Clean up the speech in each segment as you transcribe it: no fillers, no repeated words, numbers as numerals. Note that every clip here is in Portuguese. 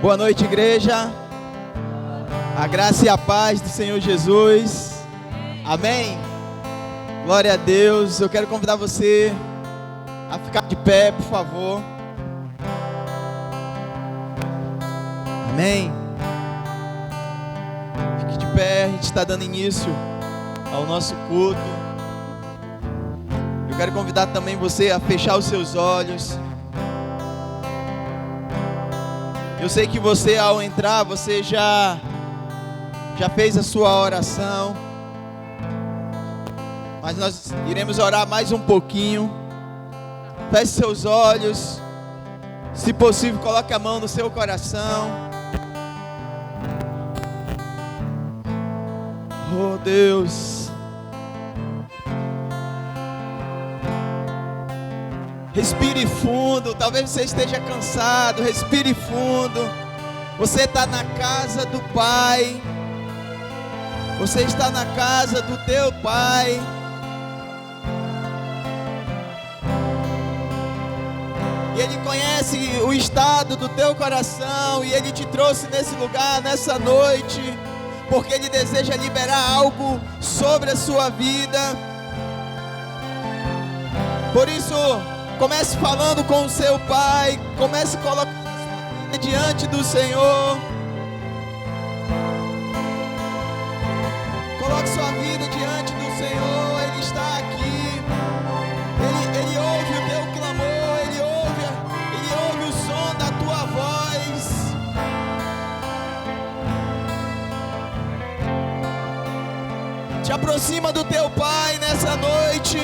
Boa noite, igreja. A graça e a paz do Senhor Jesus. Amém. Glória a Deus. Eu quero convidar você a ficar de pé, por favor. Amém. Fique de pé. A gente está dando início ao nosso culto. Eu quero convidar também você a fechar os seus olhos. Eu sei que você, ao entrar, você já fez a sua oração, mas nós iremos orar mais um pouquinho. Feche seus olhos, se possível coloque a mão no seu coração. Oh Deus, respire fundo. Talvez você esteja cansado, respire fundo. Você está na casa do Pai. Você está na casa do teu Pai. E Ele conhece o estado do teu coração. E Ele te trouxe nesse lugar, nessa noite, porque Ele deseja liberar algo sobre a sua vida. Por isso, comece falando com o seu Pai. Comece colocando a sua vida diante do Senhor. Coloque sua vida diante do Senhor. Ele está aqui. Ele ouve o teu clamor. Ele ouve o som da tua voz. Te aproxima do teu Pai nessa noite.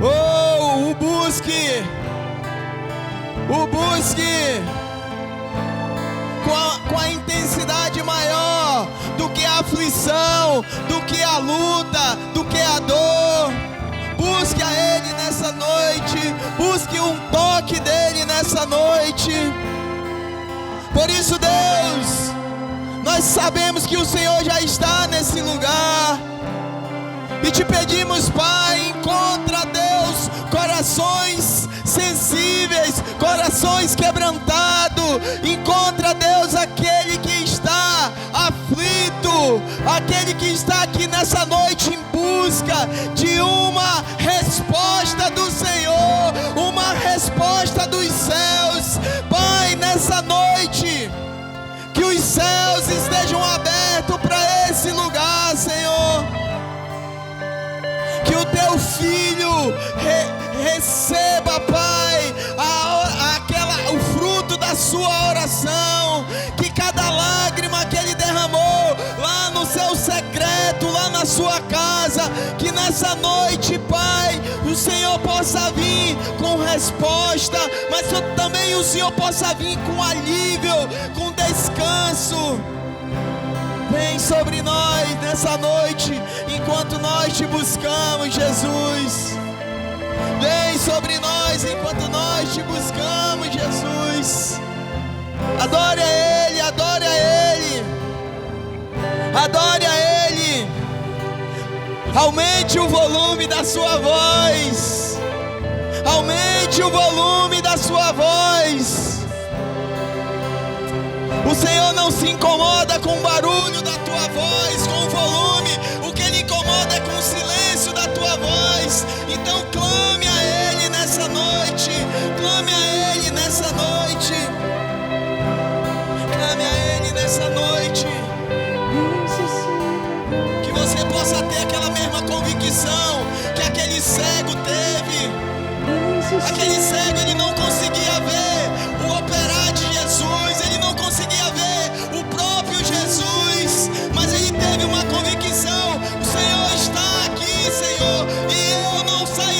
Oh, o busque com a intensidade maior do que a aflição, do que a luta, do que a dor. Busque a Ele nessa noite, busque um toque dEle nessa noite. Por isso, Deus, nós sabemos que o Senhor já está nesse lugar. E te pedimos, Pai, encontra, Deus, corações sensíveis, corações quebrantados. Encontra, Deus, aquele que está aflito, aquele que está aqui nessa noite em busca de uma resposta do Senhor, uma resposta dos céus. Pai, nessa noite, que os céus estejam abertos para esse lugar, Senhor. Que o teu filho receba, Pai, o fruto da sua oração. Que cada lágrima que ele derramou lá no seu secreto, lá na sua casa, que nessa noite, Pai, o Senhor possa vir com resposta, mas também o Senhor possa vir com alívio, com descanso. Vem sobre nós nessa noite, enquanto nós te buscamos, Jesus. Vem sobre nós enquanto nós te buscamos, Jesus. Adore a Ele, adore a Ele. Adore a Ele. Aumente o volume da sua voz. Aumente o volume da sua voz. O Senhor não se incomoda com o barulho da tua voz, com o volume. O que Ele incomoda é com o silêncio da tua voz. Então clame a Ele nessa noite. Clame a Ele nessa noite. Clame a Ele nessa noite. Que você possa ter aquela mesma convicção que aquele cego teve. Aquele cego, ele não conseguia ver o operar de Jesus, ele não conseguia ver o próprio Jesus, mas ele teve uma convicção: o Senhor está aqui, Senhor, e eu não sairei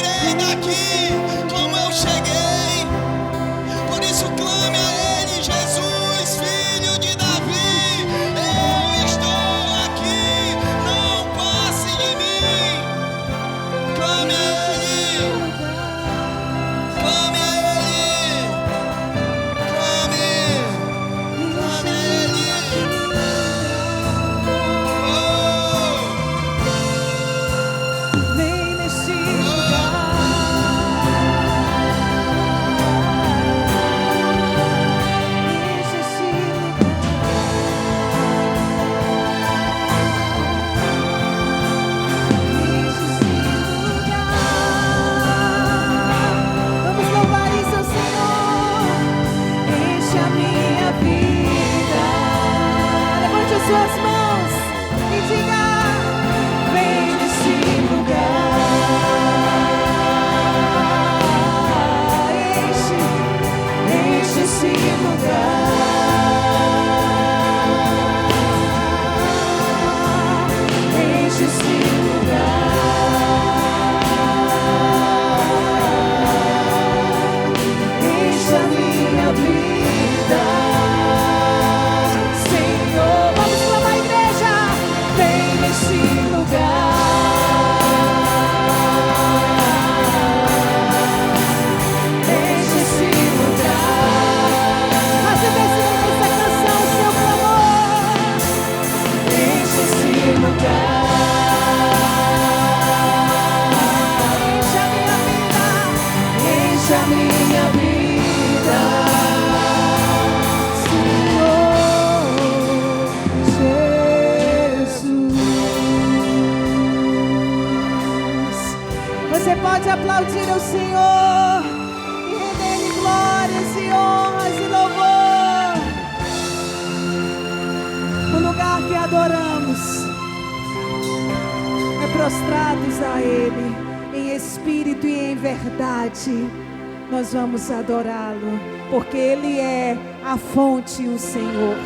aplaudir ao Senhor e render-lhe glórias e honras e louvor. O lugar que adoramos é prostrados a Ele, em espírito e em verdade. Nós vamos adorá-lo, porque Ele é a fonte, o Senhor.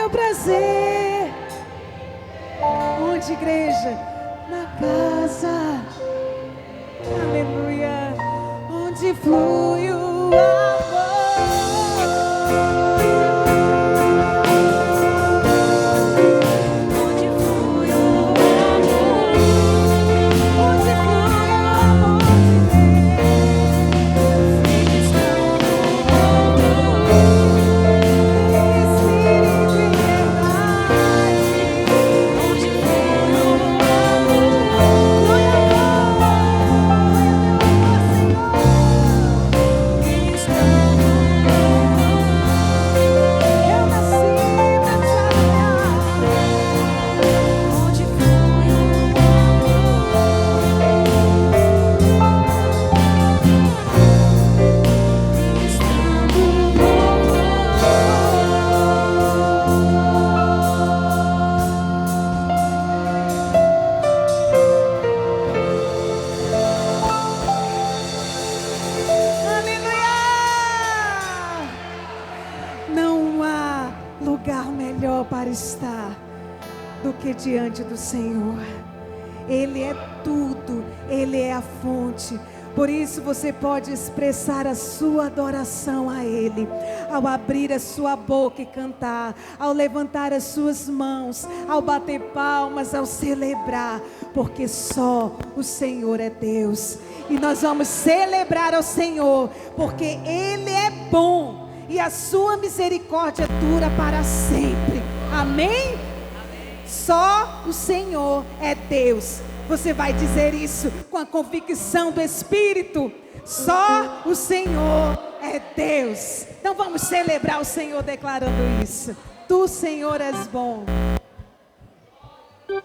teu prazer. Onde, igreja? Na casa, aleluia, onde flui o amor. Diante do Senhor, Ele é tudo, Ele é a fonte. Por isso você pode expressar a sua adoração a Ele, ao abrir a sua boca e cantar, ao levantar as suas mãos, ao bater palmas, ao celebrar, porque só o Senhor é Deus. E nós vamos celebrar ao Senhor, porque Ele é bom e a sua misericórdia dura para sempre. Amém? Só o Senhor é Deus. Você vai dizer isso com a convicção do Espírito. Só o Senhor é Deus. Então vamos celebrar o Senhor declarando isso. Tu, Senhor, és bom. Tu, Senhor,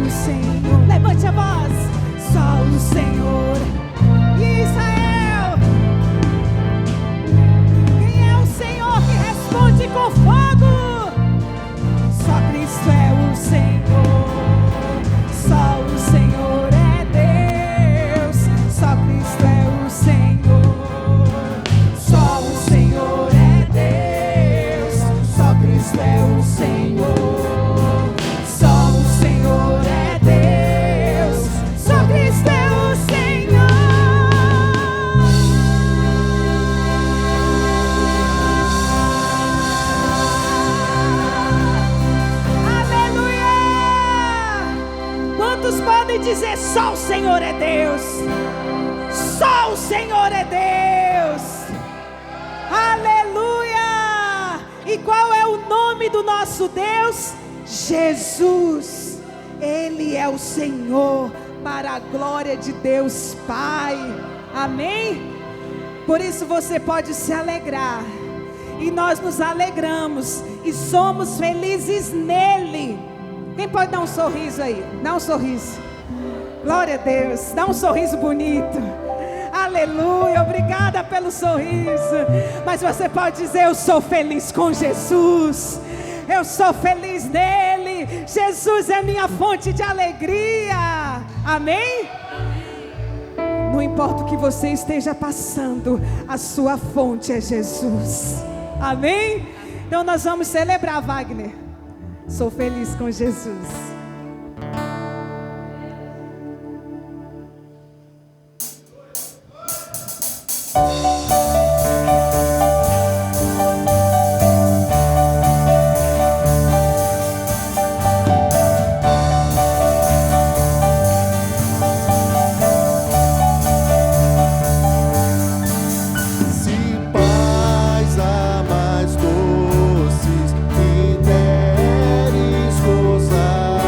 o Senhor. Levante a voz. Só o Senhor. E Israel, quem é o Senhor que responde com fogo? Só Cristo é o Senhor. Só o Senhor é Deus. Só Cristo é o Senhor. Só o Senhor é Deus. Só Cristo é o Senhor. Só o Senhor é Deus. Só Cristo é o Senhor. Aleluia! Quantos podem dizer só o Senhor é Deus? Só o Senhor é Deus. Aleluia! E qual é o nome do nosso Deus? Jesus. Ele é o Senhor, para a glória de Deus Pai. Amém? Por isso você pode se alegrar. E nós nos alegramos e somos felizes nele. Quem pode dar um sorriso aí? Dá um sorriso. Glória a Deus. Dá um sorriso bonito. Aleluia. Obrigada pelo sorriso. Mas você pode dizer: eu sou feliz com Jesus. Eu sou feliz nele. Jesus é minha fonte de alegria. Amém? Não importa o que você esteja passando, a sua fonte é Jesus. Amém? Então nós vamos celebrar, Wagner. Sou feliz com Jesus. Se paz a mais doces me deres gozar,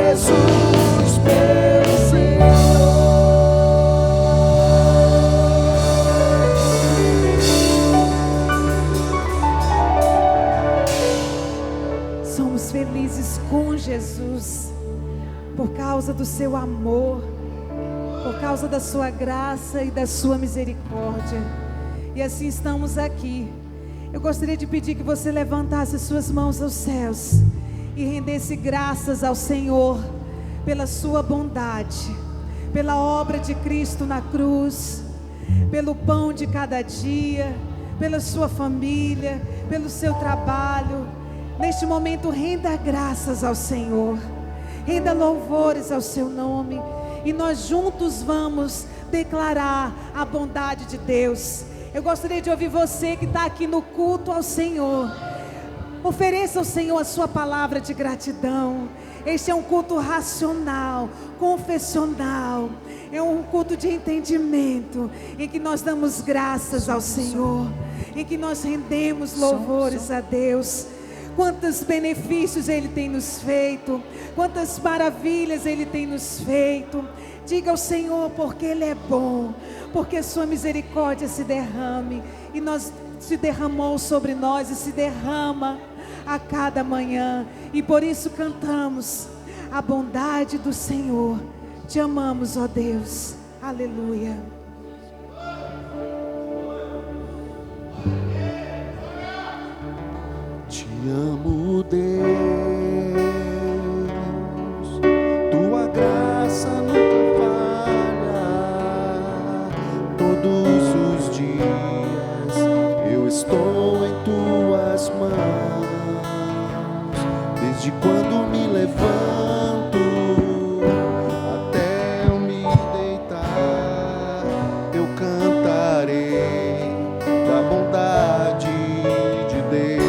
Jesus, meu Senhor. Somos felizes com Jesus, por causa do seu amor, por causa da sua graça e da sua misericórdia. E assim estamos aqui. Eu gostaria de pedir que você levantasse suas mãos aos céus e rendesse graças ao Senhor pela sua bondade, pela obra de Cristo na cruz, pelo pão de cada dia, pela sua família, pelo seu trabalho. Neste momento, renda graças ao Senhor, renda louvores ao seu nome, e nós juntos vamos declarar a bondade de Deus. Eu gostaria de ouvir você que está aqui no culto ao Senhor. Ofereça ao Senhor a sua palavra de gratidão. Este é um culto racional, confessional. É um culto de entendimento, em que nós damos graças ao Senhor, em que nós rendemos louvores a Deus. Quantos benefícios Ele tem nos feito, quantas maravilhas Ele tem nos feito. Diga ao Senhor, porque Ele é bom, porque a sua misericórdia se derrame, e se derramou sobre nós e se derrama a cada manhã, e por isso cantamos a bondade do Senhor. Te amamos, ó Deus, aleluia. Te amo, Deus, tua graça nunca falha. Todos os dias eu estou em tuas mãos. Desde quando me levanto até eu me deitar, eu cantarei da bondade de Deus.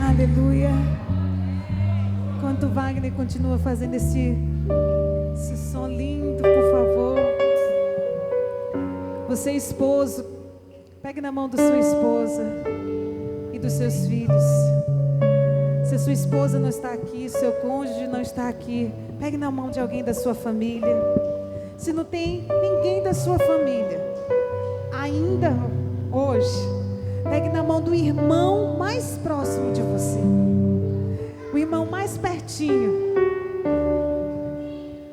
Aleluia. Enquanto Wagner continua fazendo esse som lindo, por favor. Você, esposo, pegue na mão da sua esposa e dos seus filhos. Se a sua esposa não está aqui, seu cônjuge não está aqui, pegue na mão de alguém da sua família. Se não tem ninguém da sua família, ainda hoje, pegue na mão do irmão mais próximo de você, o irmão mais pertinho.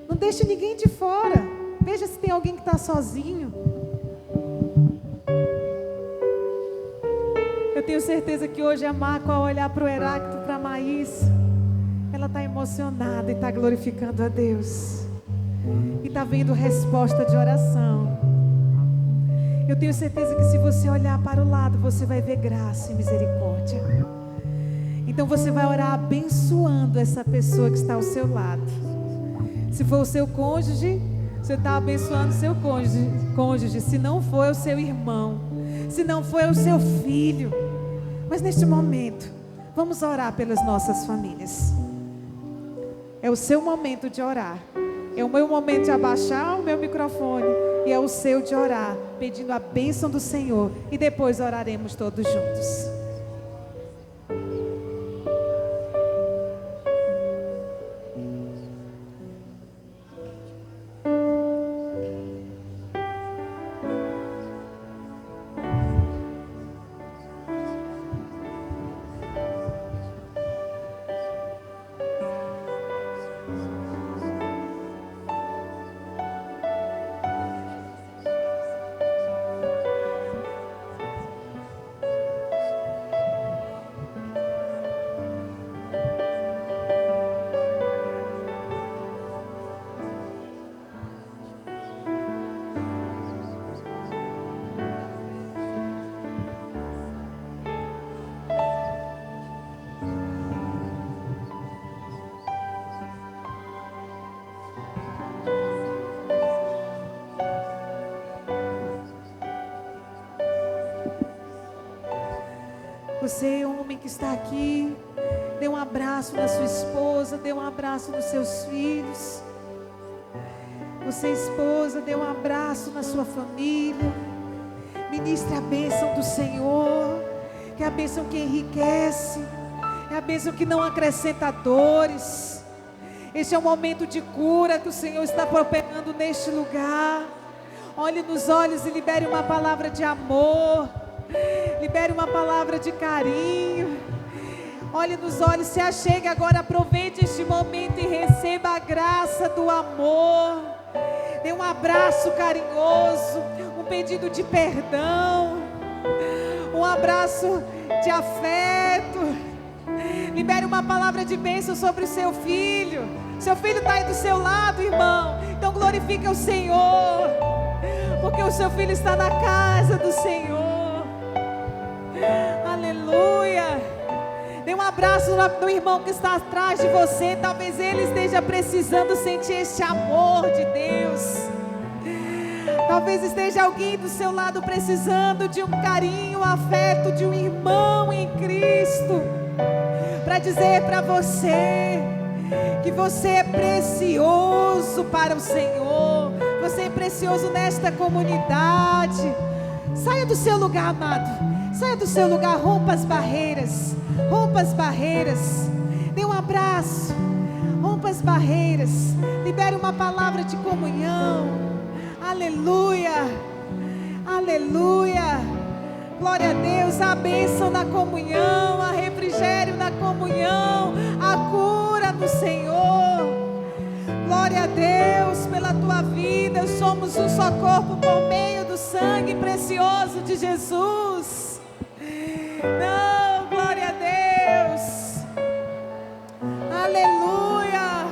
Não deixe ninguém de fora. Veja se tem alguém que está sozinho. Eu tenho certeza que hoje a Marco, ao olhar para o Heráclito, para a Maísa, ela está emocionada e está glorificando a Deus. E está vendo resposta de oração. Eu tenho certeza que se você olhar para o lado, você vai ver graça e misericórdia. Então você vai orar abençoando essa pessoa que está ao seu lado. Se for o seu cônjuge, você está abençoando o seu cônjuge. Se não for, é o seu irmão. Se não for, é o seu filho. Mas neste momento, vamos orar pelas nossas famílias. É o seu momento de orar. É o meu momento de abaixar o meu microfone. E é o seu de orar, pedindo a bênção do Senhor. E depois oraremos todos juntos. Você, homem que está aqui, dê um abraço na sua esposa, dê um abraço nos seus filhos. Você, esposa, dê um abraço na sua família. Ministre a bênção do Senhor, que é a bênção que enriquece, é a bênção que não acrescenta dores. Este é um momento de cura que o Senhor está operando neste lugar. Olhe nos olhos e libere uma palavra de amor. Libere uma palavra de carinho. Olhe nos olhos, se achegue agora, aproveite este momento e receba a graça do amor. Dê um abraço carinhoso, um pedido de perdão, um abraço de afeto. Libere uma palavra de bênção sobre o seu filho. Seu filho está aí do seu lado, irmão. Então glorifique o Senhor, porque o seu filho está na casa do Senhor. Aleluia. Dê um abraço no irmão que está atrás de você. Talvez ele esteja precisando sentir este amor de Deus. Talvez esteja alguém do seu lado precisando de um carinho, um afeto de um irmão em Cristo, para dizer para você que você é precioso para o Senhor. Você é precioso nesta comunidade. Saia do seu lugar, amado. Saia do seu lugar, rompa as barreiras. Rompa as barreiras. Dê um abraço. Rompa as barreiras. Libere uma palavra de comunhão. Aleluia. Aleluia. Glória a Deus. A bênção na comunhão. A refrigério na comunhão. A cura do Senhor. Glória a Deus pela tua vida. Somos um só corpo por meio do sangue precioso de Jesus. Não, glória a Deus. Aleluia.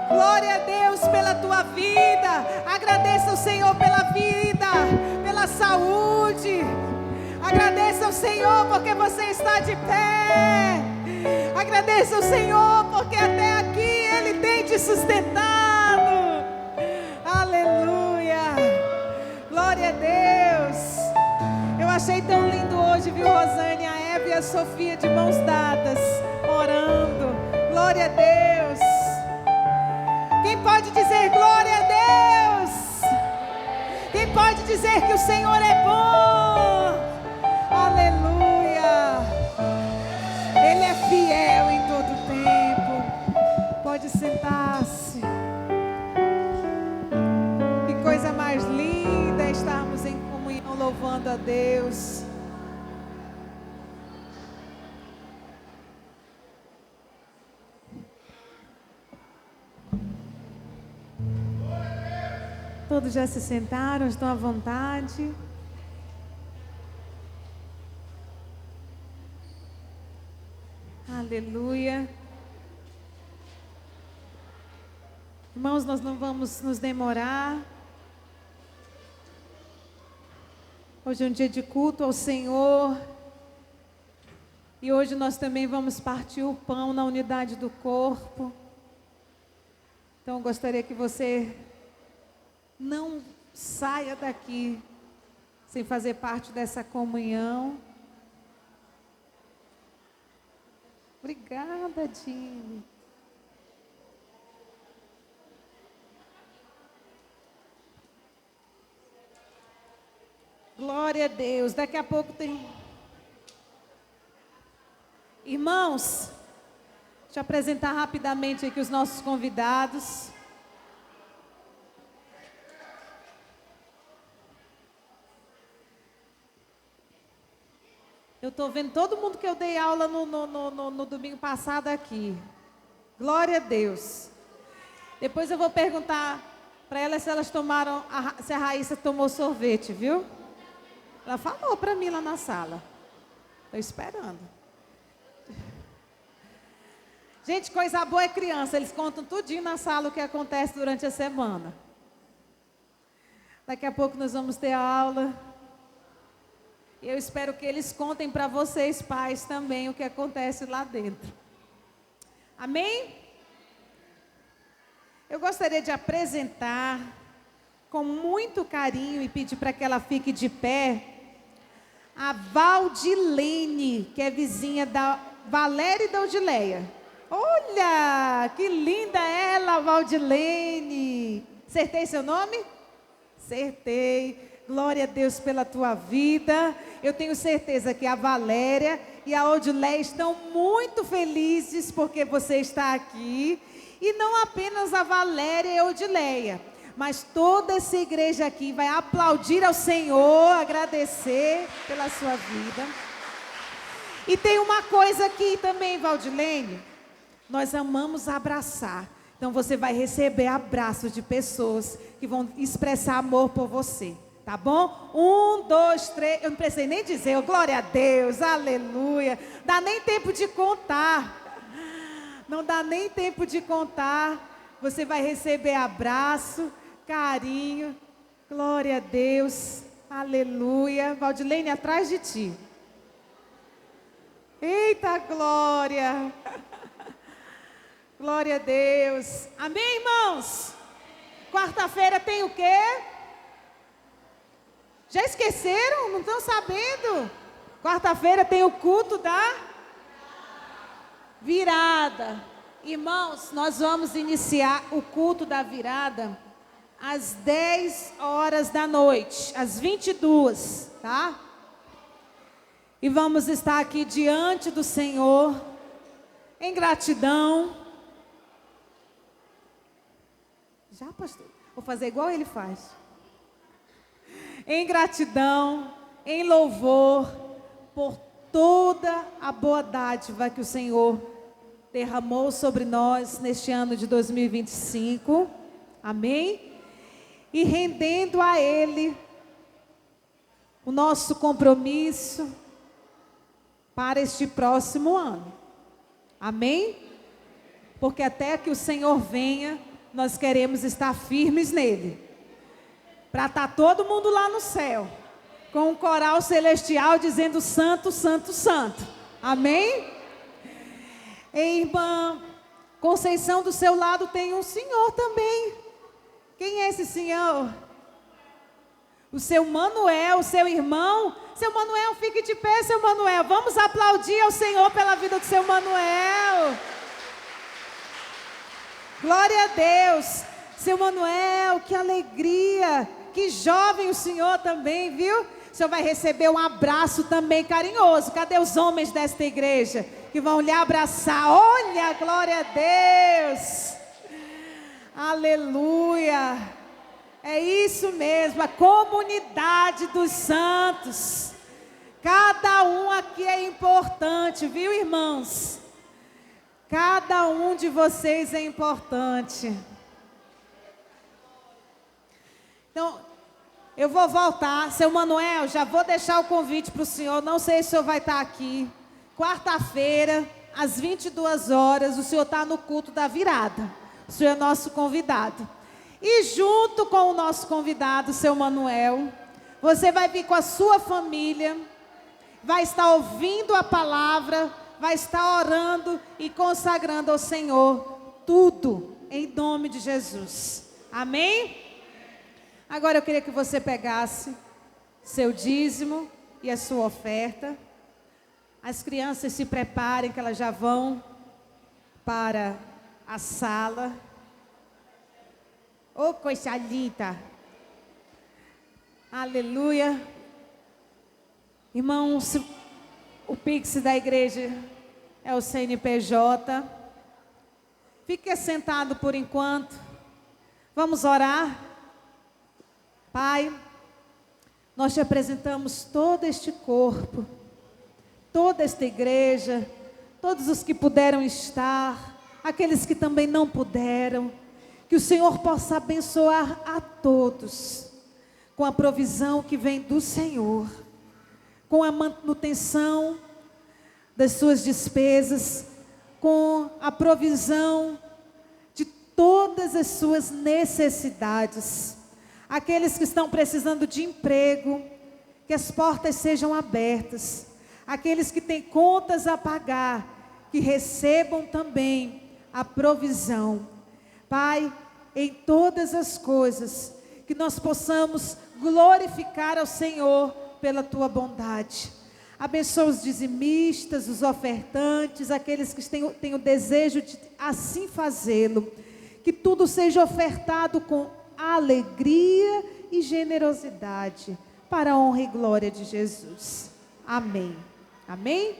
Glória a Deus pela tua vida. Agradeça ao Senhor pela vida, pela saúde. Agradeça ao Senhor porque você está de pé. Agradeça ao Senhor porque até aqui Ele tem te sustentado. Aleluia. Glória a Deus. Eu achei tão lindo hoje, viu, Rosane? A Eva e a Sofia de mãos dadas, orando. Glória a Deus. Quem pode dizer glória a Deus? Quem pode dizer que o Senhor é bom? Aleluia. Ele é fiel em todo tempo. Pode sentar-se. Que coisa mais linda estarmos em comunhão louvando a Deus. Todos já se sentaram, estão à vontade. Aleluia. Irmãos, nós não vamos nos demorar. Hoje é um dia de culto ao Senhor. E hoje nós também vamos partir o pão na unidade do corpo. Então eu gostaria que você não saia daqui sem fazer parte dessa comunhão. Obrigada, Jimmy. Glória a Deus. Daqui a pouco tem... Irmãos, deixa eu apresentar rapidamente aqui os nossos convidados. Eu estou vendo todo mundo que eu dei aula no domingo passado aqui. Glória a Deus. Depois eu vou perguntar para elas se elas tomaram, se a Raíssa tomou sorvete, viu? Ela falou para mim lá na sala. Estou esperando. Gente, coisa boa é criança. Eles contam tudinho na sala o que acontece durante a semana. Daqui a pouco nós vamos ter a aula. E eu espero que eles contem para vocês, pais, também o que acontece lá dentro. Amém? Eu gostaria de apresentar com muito carinho e pedir para que ela fique de pé a Valdilene, que é vizinha da Valéria e da Odileia. Olha, que linda ela, Valdilene. Acertei seu nome? Acertei. Glória a Deus pela tua vida. Eu tenho certeza que a Valéria e a Odileia estão muito felizes porque você está aqui. E não apenas a Valéria e a Odileia, mas toda essa igreja aqui vai aplaudir ao Senhor, agradecer pela sua vida. E tem uma coisa aqui também, Valdilene. Nós amamos abraçar. Então você vai receber abraços de pessoas que vão expressar amor por você. Tá bom? 1, 2, 3. Eu não precisei nem dizer. Oh, glória a Deus, aleluia. Dá nem tempo de contar. Não dá nem tempo de contar. Você vai receber abraço, carinho. Glória a Deus, aleluia. Valdilene, atrás de ti. Eita glória. Glória a Deus. Amém, irmãos? Quarta-feira tem o quê? Já esqueceram? Não estão sabendo? Quarta-feira tem o culto da virada. Irmãos, nós vamos iniciar o culto da virada às 10 horas da noite, às 22, tá? E vamos estar aqui diante do Senhor, em gratidão. Já, pastor? Vou fazer igual ele faz. Em gratidão, em louvor, por toda a boa dádiva que o Senhor derramou sobre nós neste ano de 2025. Amém? E rendendo a Ele o nosso compromisso para este próximo ano. Amém? Porque até que o Senhor venha, nós queremos estar firmes nele. Para estar todo mundo lá no céu, com um coral celestial dizendo santo, santo, santo. Amém? Ei, irmã Conceição, do seu lado tem um senhor também. Quem é esse senhor? o seu Manuel, o seu irmão. Seu Manuel, fique de pé, seu Manuel. Vamos aplaudir ao Senhor pela vida do seu Manuel. Glória a Deus. Seu Manuel, que alegria. Que jovem o senhor também, viu? O senhor vai receber um abraço também carinhoso. Cadê os homens desta igreja que vão lhe abraçar? Olha, glória a Deus. Aleluia. É isso mesmo, a comunidade dos santos. Cada um aqui é importante, viu, irmãos? Cada um de vocês é importante. Então, eu vou voltar. Seu Manuel, já vou deixar o convite para o senhor. Não sei se o senhor vai estar aqui. Quarta-feira, às 22 horas, o senhor está no culto da virada. O senhor é nosso convidado. E junto com o nosso convidado, seu Manuel, você vai vir com a sua família, vai estar ouvindo a palavra, vai estar orando e consagrando ao Senhor tudo em nome de Jesus. Amém? Agora eu queria que você pegasse seu dízimo e a sua oferta. As crianças se preparem que elas já vão para a sala. Ô, coisa linda. Aleluia. Irmãos, o Pix da igreja é o CNPJ. Fique sentado por enquanto. Vamos orar. Pai, nós te apresentamos todo este corpo, toda esta igreja, todos os que puderam estar, aqueles que também não puderam. Que o Senhor possa abençoar a todos, com a provisão que vem do Senhor, com a manutenção das suas despesas, com a provisão de todas as suas necessidades. Aqueles que estão precisando de emprego, que as portas sejam abertas. Aqueles que têm contas a pagar, que recebam também a provisão. Pai, em todas as coisas, que nós possamos glorificar ao Senhor pela Tua bondade. Abençoa os dizimistas, os ofertantes, aqueles que têm o desejo de assim fazê-lo. Que tudo seja ofertado com alegria e generosidade, para a honra e glória de Jesus. Amém. Amém?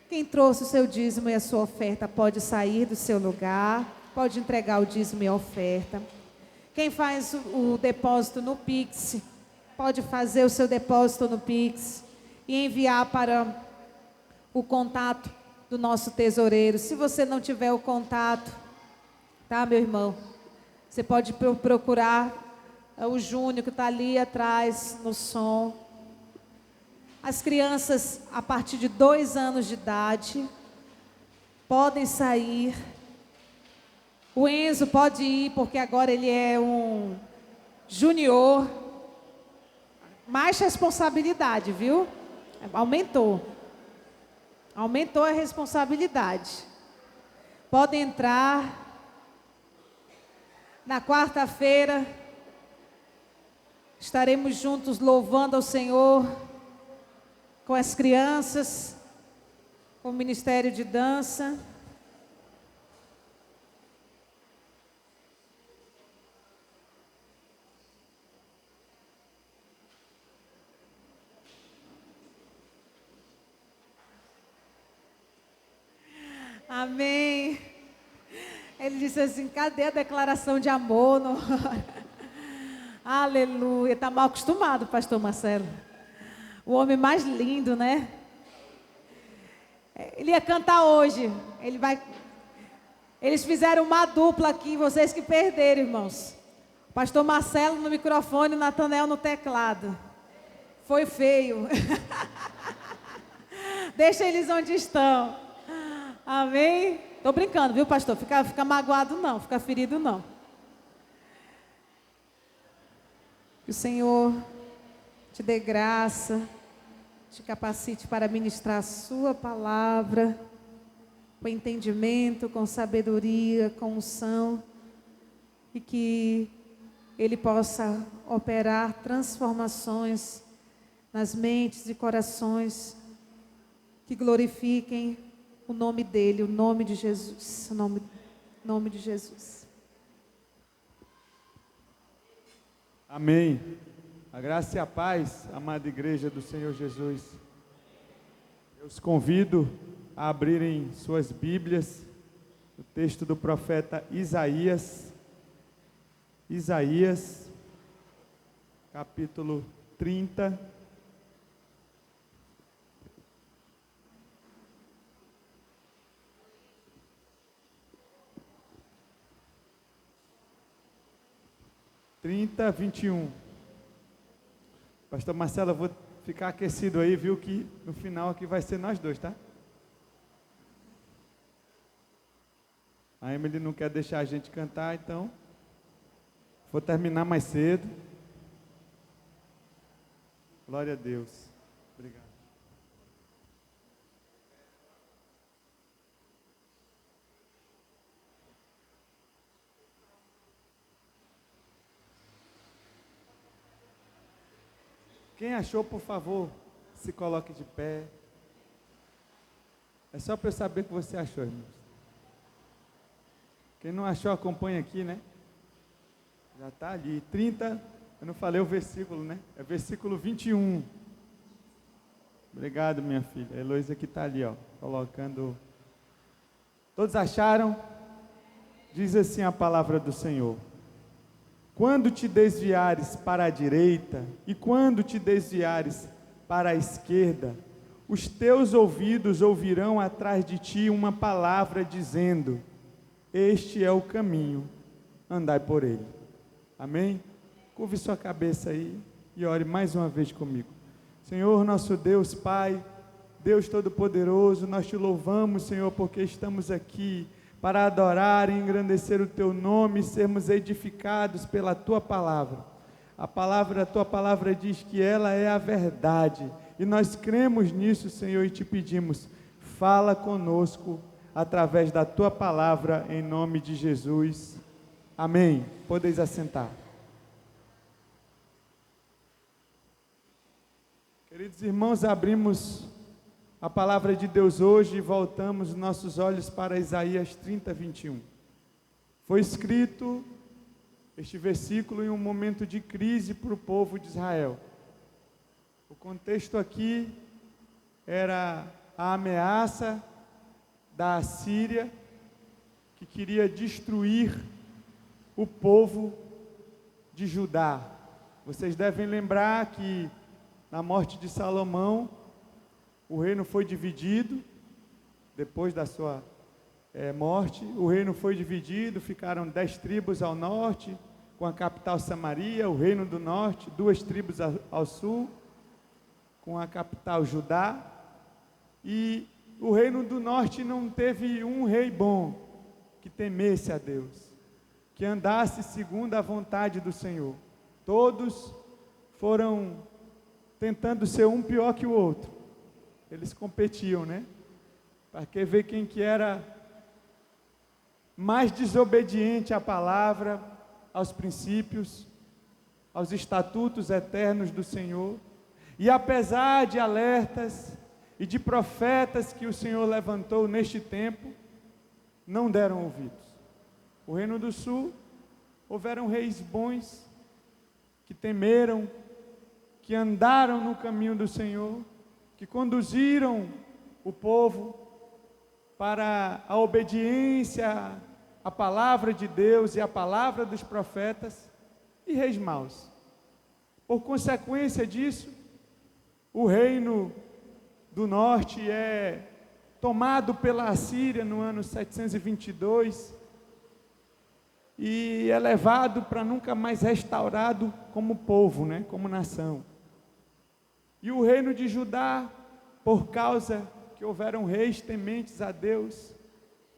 Quem trouxe o seu dízimo e a sua oferta pode sair do seu lugar, pode entregar o dízimo e a oferta. Quem faz o depósito no Pix, pode fazer o seu depósito no Pix e enviar para o contato do nosso tesoureiro. Se você não tiver o contato, tá, meu irmão? Você pode procurar o Júnior, que está ali atrás no som. As crianças, a partir de 2 anos de idade, podem sair. O Enzo pode ir, porque agora ele é um junior. Mais responsabilidade, viu? Aumentou. Aumentou a responsabilidade. Podem entrar. Na quarta-feira, estaremos juntos louvando ao Senhor, com as crianças, com o Ministério de Dança. Amém. Ele disse assim, cadê a declaração de amor? No... Aleluia. Está mal acostumado, pastor Marcelo. O homem mais lindo, né? Ele ia cantar hoje. Eles fizeram uma dupla aqui, vocês que perderam, irmãos. Pastor Marcelo no microfone, Natanael no teclado. Foi feio. Deixa eles onde estão. Amém? Estou brincando, viu, pastor? Fica magoado não, fica ferido não. Que o Senhor te dê graça, te capacite para ministrar a sua palavra, com entendimento, com sabedoria, com unção, e que Ele possa operar transformações nas mentes e corações que glorifiquem o nome dEle, o nome de Jesus, o nome de Jesus. Amém. A graça e a paz, amada igreja do Senhor Jesus. Eu os convido a abrirem suas Bíblias, o texto do profeta Isaías, capítulo 30. Trinta, 21. Pastor Marcelo, eu vou ficar aquecido aí, viu, que no final aqui vai ser nós dois, tá? A Emily não quer deixar a gente cantar, então vou terminar mais cedo. Glória a Deus. Obrigado. Quem achou, por favor, se coloque de pé. É só para eu saber que você achou, irmãos. Quem não achou, acompanha aqui, né? Já está ali. 30, eu não falei o versículo, né? É versículo 21. Obrigado, minha filha. A Heloísa que está ali, ó, colocando. Todos acharam? Diz assim a palavra do Senhor: quando te desviares para a direita e quando te desviares para a esquerda, os teus ouvidos ouvirão atrás de ti uma palavra dizendo: este é o caminho, andai por ele. Amém? Curve sua cabeça aí e ore mais uma vez comigo. Senhor, nosso Deus, Pai, Deus Todo-Poderoso, nós te louvamos, Senhor, porque estamos aqui para adorar e engrandecer o teu nome e sermos edificados pela tua palavra. A tua palavra diz que ela é a verdade, e nós cremos nisso, Senhor, e te pedimos, fala conosco através da tua palavra, em nome de Jesus. Amém. Podeis assentar. Queridos irmãos, abrimos a palavra de Deus hoje e voltamos nossos olhos para Isaías 30, 21. Foi escrito este versículo em um momento de crise para o povo de Israel. O contexto aqui era a ameaça da Assíria, que queria destruir o povo de Judá. Vocês devem lembrar que na morte de Salomão, o reino foi dividido, depois da sua morte, o reino foi dividido, ficaram 10 tribos ao norte, com a capital Samaria, o reino do norte, 2 tribos ao sul, com a capital Judá, e o reino do norte não teve um rei bom, que temesse a Deus, que andasse segundo a vontade do Senhor. Todos foram tentando ser um pior que o outro. Eles competiam, né? Para ver quem que era mais desobediente à palavra, aos princípios, aos estatutos eternos do Senhor. E apesar de alertas e de profetas que o Senhor levantou neste tempo, não deram ouvidos. O Reino do Sul, houveram reis bons, que temeram, que andaram no caminho do Senhor, que conduziram o povo para a obediência à palavra de Deus e à palavra dos profetas, e reis maus. Por consequência disso, o reino do norte é tomado pela Assíria no ano 722 e é levado para nunca mais restaurado como povo, né, como nação. E o reino de Judá, por causa que houveram reis tementes a Deus,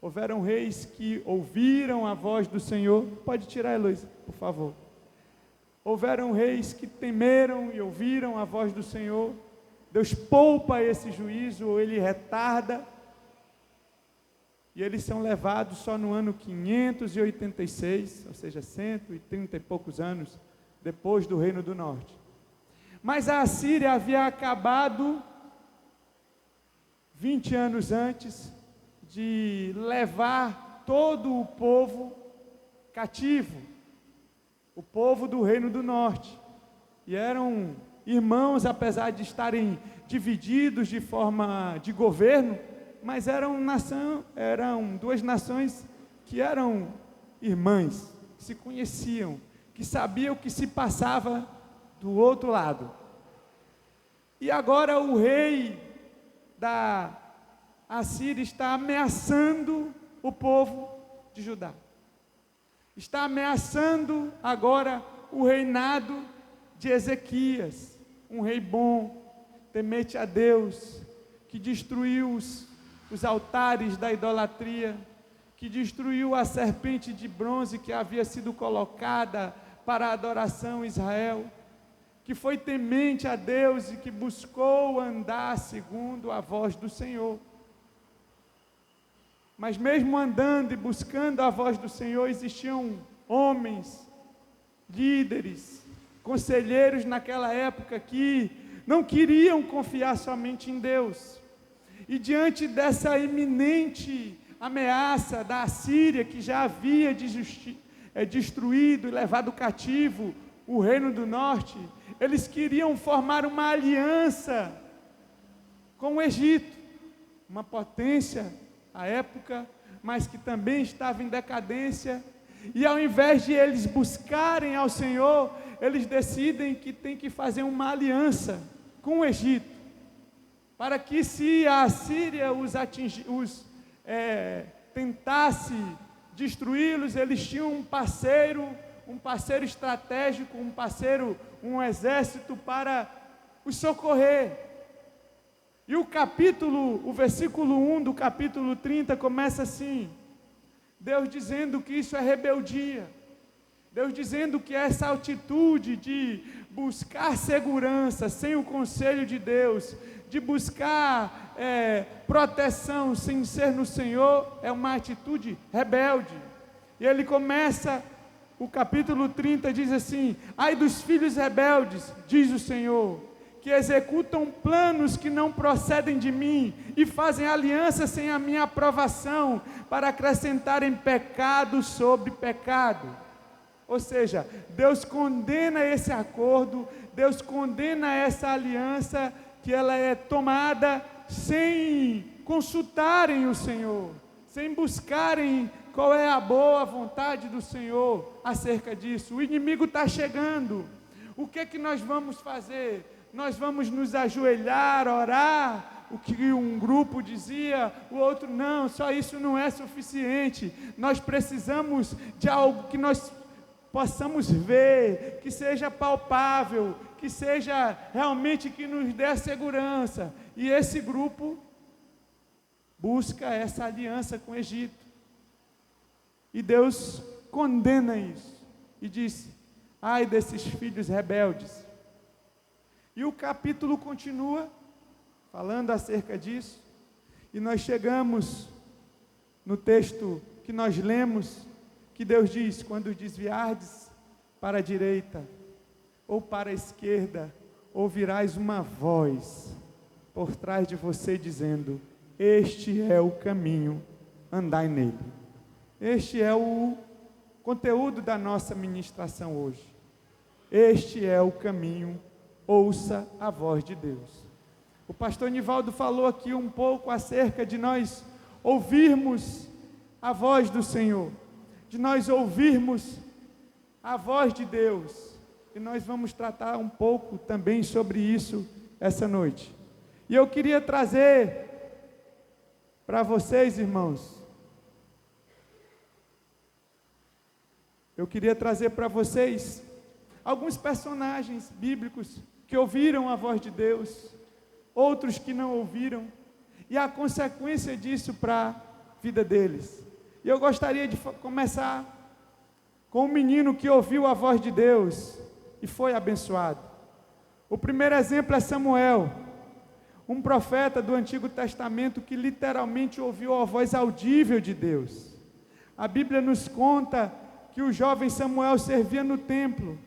houveram reis que ouviram a voz do Senhor. Pode tirar, Heloísa, por favor. Houveram reis que temeram e ouviram a voz do Senhor. Deus poupa esse juízo, ou ele retarda. e eles são levados só no ano 586, ou seja, 130 e poucos anos depois do Reino do Norte. Mas a Assíria havia acabado 20 anos antes de levar todo o povo cativo, o povo do Reino do Norte. E eram irmãos, apesar de estarem divididos de forma de governo, mas eram duas nações que eram irmãs, que se conheciam, que sabiam o que se passava do outro lado. E agora o rei da Assíria está ameaçando o povo de Judá. Está ameaçando agora o reinado de Ezequias, um rei bom, temente a Deus, que destruiu os altares da idolatria, que destruiu a serpente de bronze que havia sido colocada para a adoração em Israel, que foi temente a Deus e que buscou andar segundo a voz do Senhor. Mas mesmo andando e buscando a voz do Senhor, existiam homens, líderes, conselheiros naquela época que não queriam confiar somente em Deus. E diante dessa iminente ameaça da Assíria, que já havia destruído e levado cativo o Reino do Norte, eles queriam formar uma aliança com o Egito, uma potência à época, mas que também estava em decadência. E ao invés de eles buscarem ao Senhor, eles decidem que tem que fazer uma aliança com o Egito, para que se a Assíria tentasse destruí-los, eles tinham um parceiro estratégico, um exército para os socorrer. E o versículo 1 do capítulo 30 começa assim: Deus dizendo que isso é rebeldia, Deus dizendo que essa altitude de buscar segurança sem o conselho de Deus, de buscar proteção sem ser no Senhor, é uma atitude rebelde. E ele começa, o capítulo 30 diz assim: ai dos filhos rebeldes, diz o Senhor, que executam planos que não procedem de mim, e fazem aliança sem a minha aprovação, para acrescentarem pecado sobre pecado. Ou seja, Deus condena esse acordo, Deus condena essa aliança, que ela é tomada sem consultarem o Senhor, sem buscarem qual é a boa vontade do Senhor acerca disso. O inimigo está chegando. O que é que nós vamos fazer? Nós vamos nos ajoelhar, orar, o que um grupo dizia, o outro não, só isso não é suficiente. Nós precisamos de algo que nós possamos ver, que seja palpável, que seja realmente que nos dê a segurança. E esse grupo busca essa aliança com o Egito. E Deus condena isso e diz: ai desses filhos rebeldes. E o capítulo continua falando acerca disso, e nós chegamos no texto que nós lemos, que Deus diz: quando desviardes para a direita ou para a esquerda, ouvirás uma voz por trás de você dizendo: este é o caminho, andai nele. Este é o conteúdo da nossa ministração hoje. Este é o caminho, ouça a voz de Deus. O pastor Nivaldo falou aqui um pouco acerca de nós ouvirmos a voz do Senhor, de nós ouvirmos a voz de Deus, e nós vamos tratar um pouco também sobre isso essa noite. E eu queria trazer para vocês, irmãos, alguns personagens bíblicos que ouviram a voz de Deus, outros que não ouviram, e a consequência disso para a vida deles. E eu gostaria de começar com um menino que ouviu a voz de Deus e foi abençoado. O primeiro exemplo é Samuel, um profeta do Antigo Testamento que literalmente ouviu a voz audível de Deus. A Bíblia nos conta que o jovem Samuel servia no templo,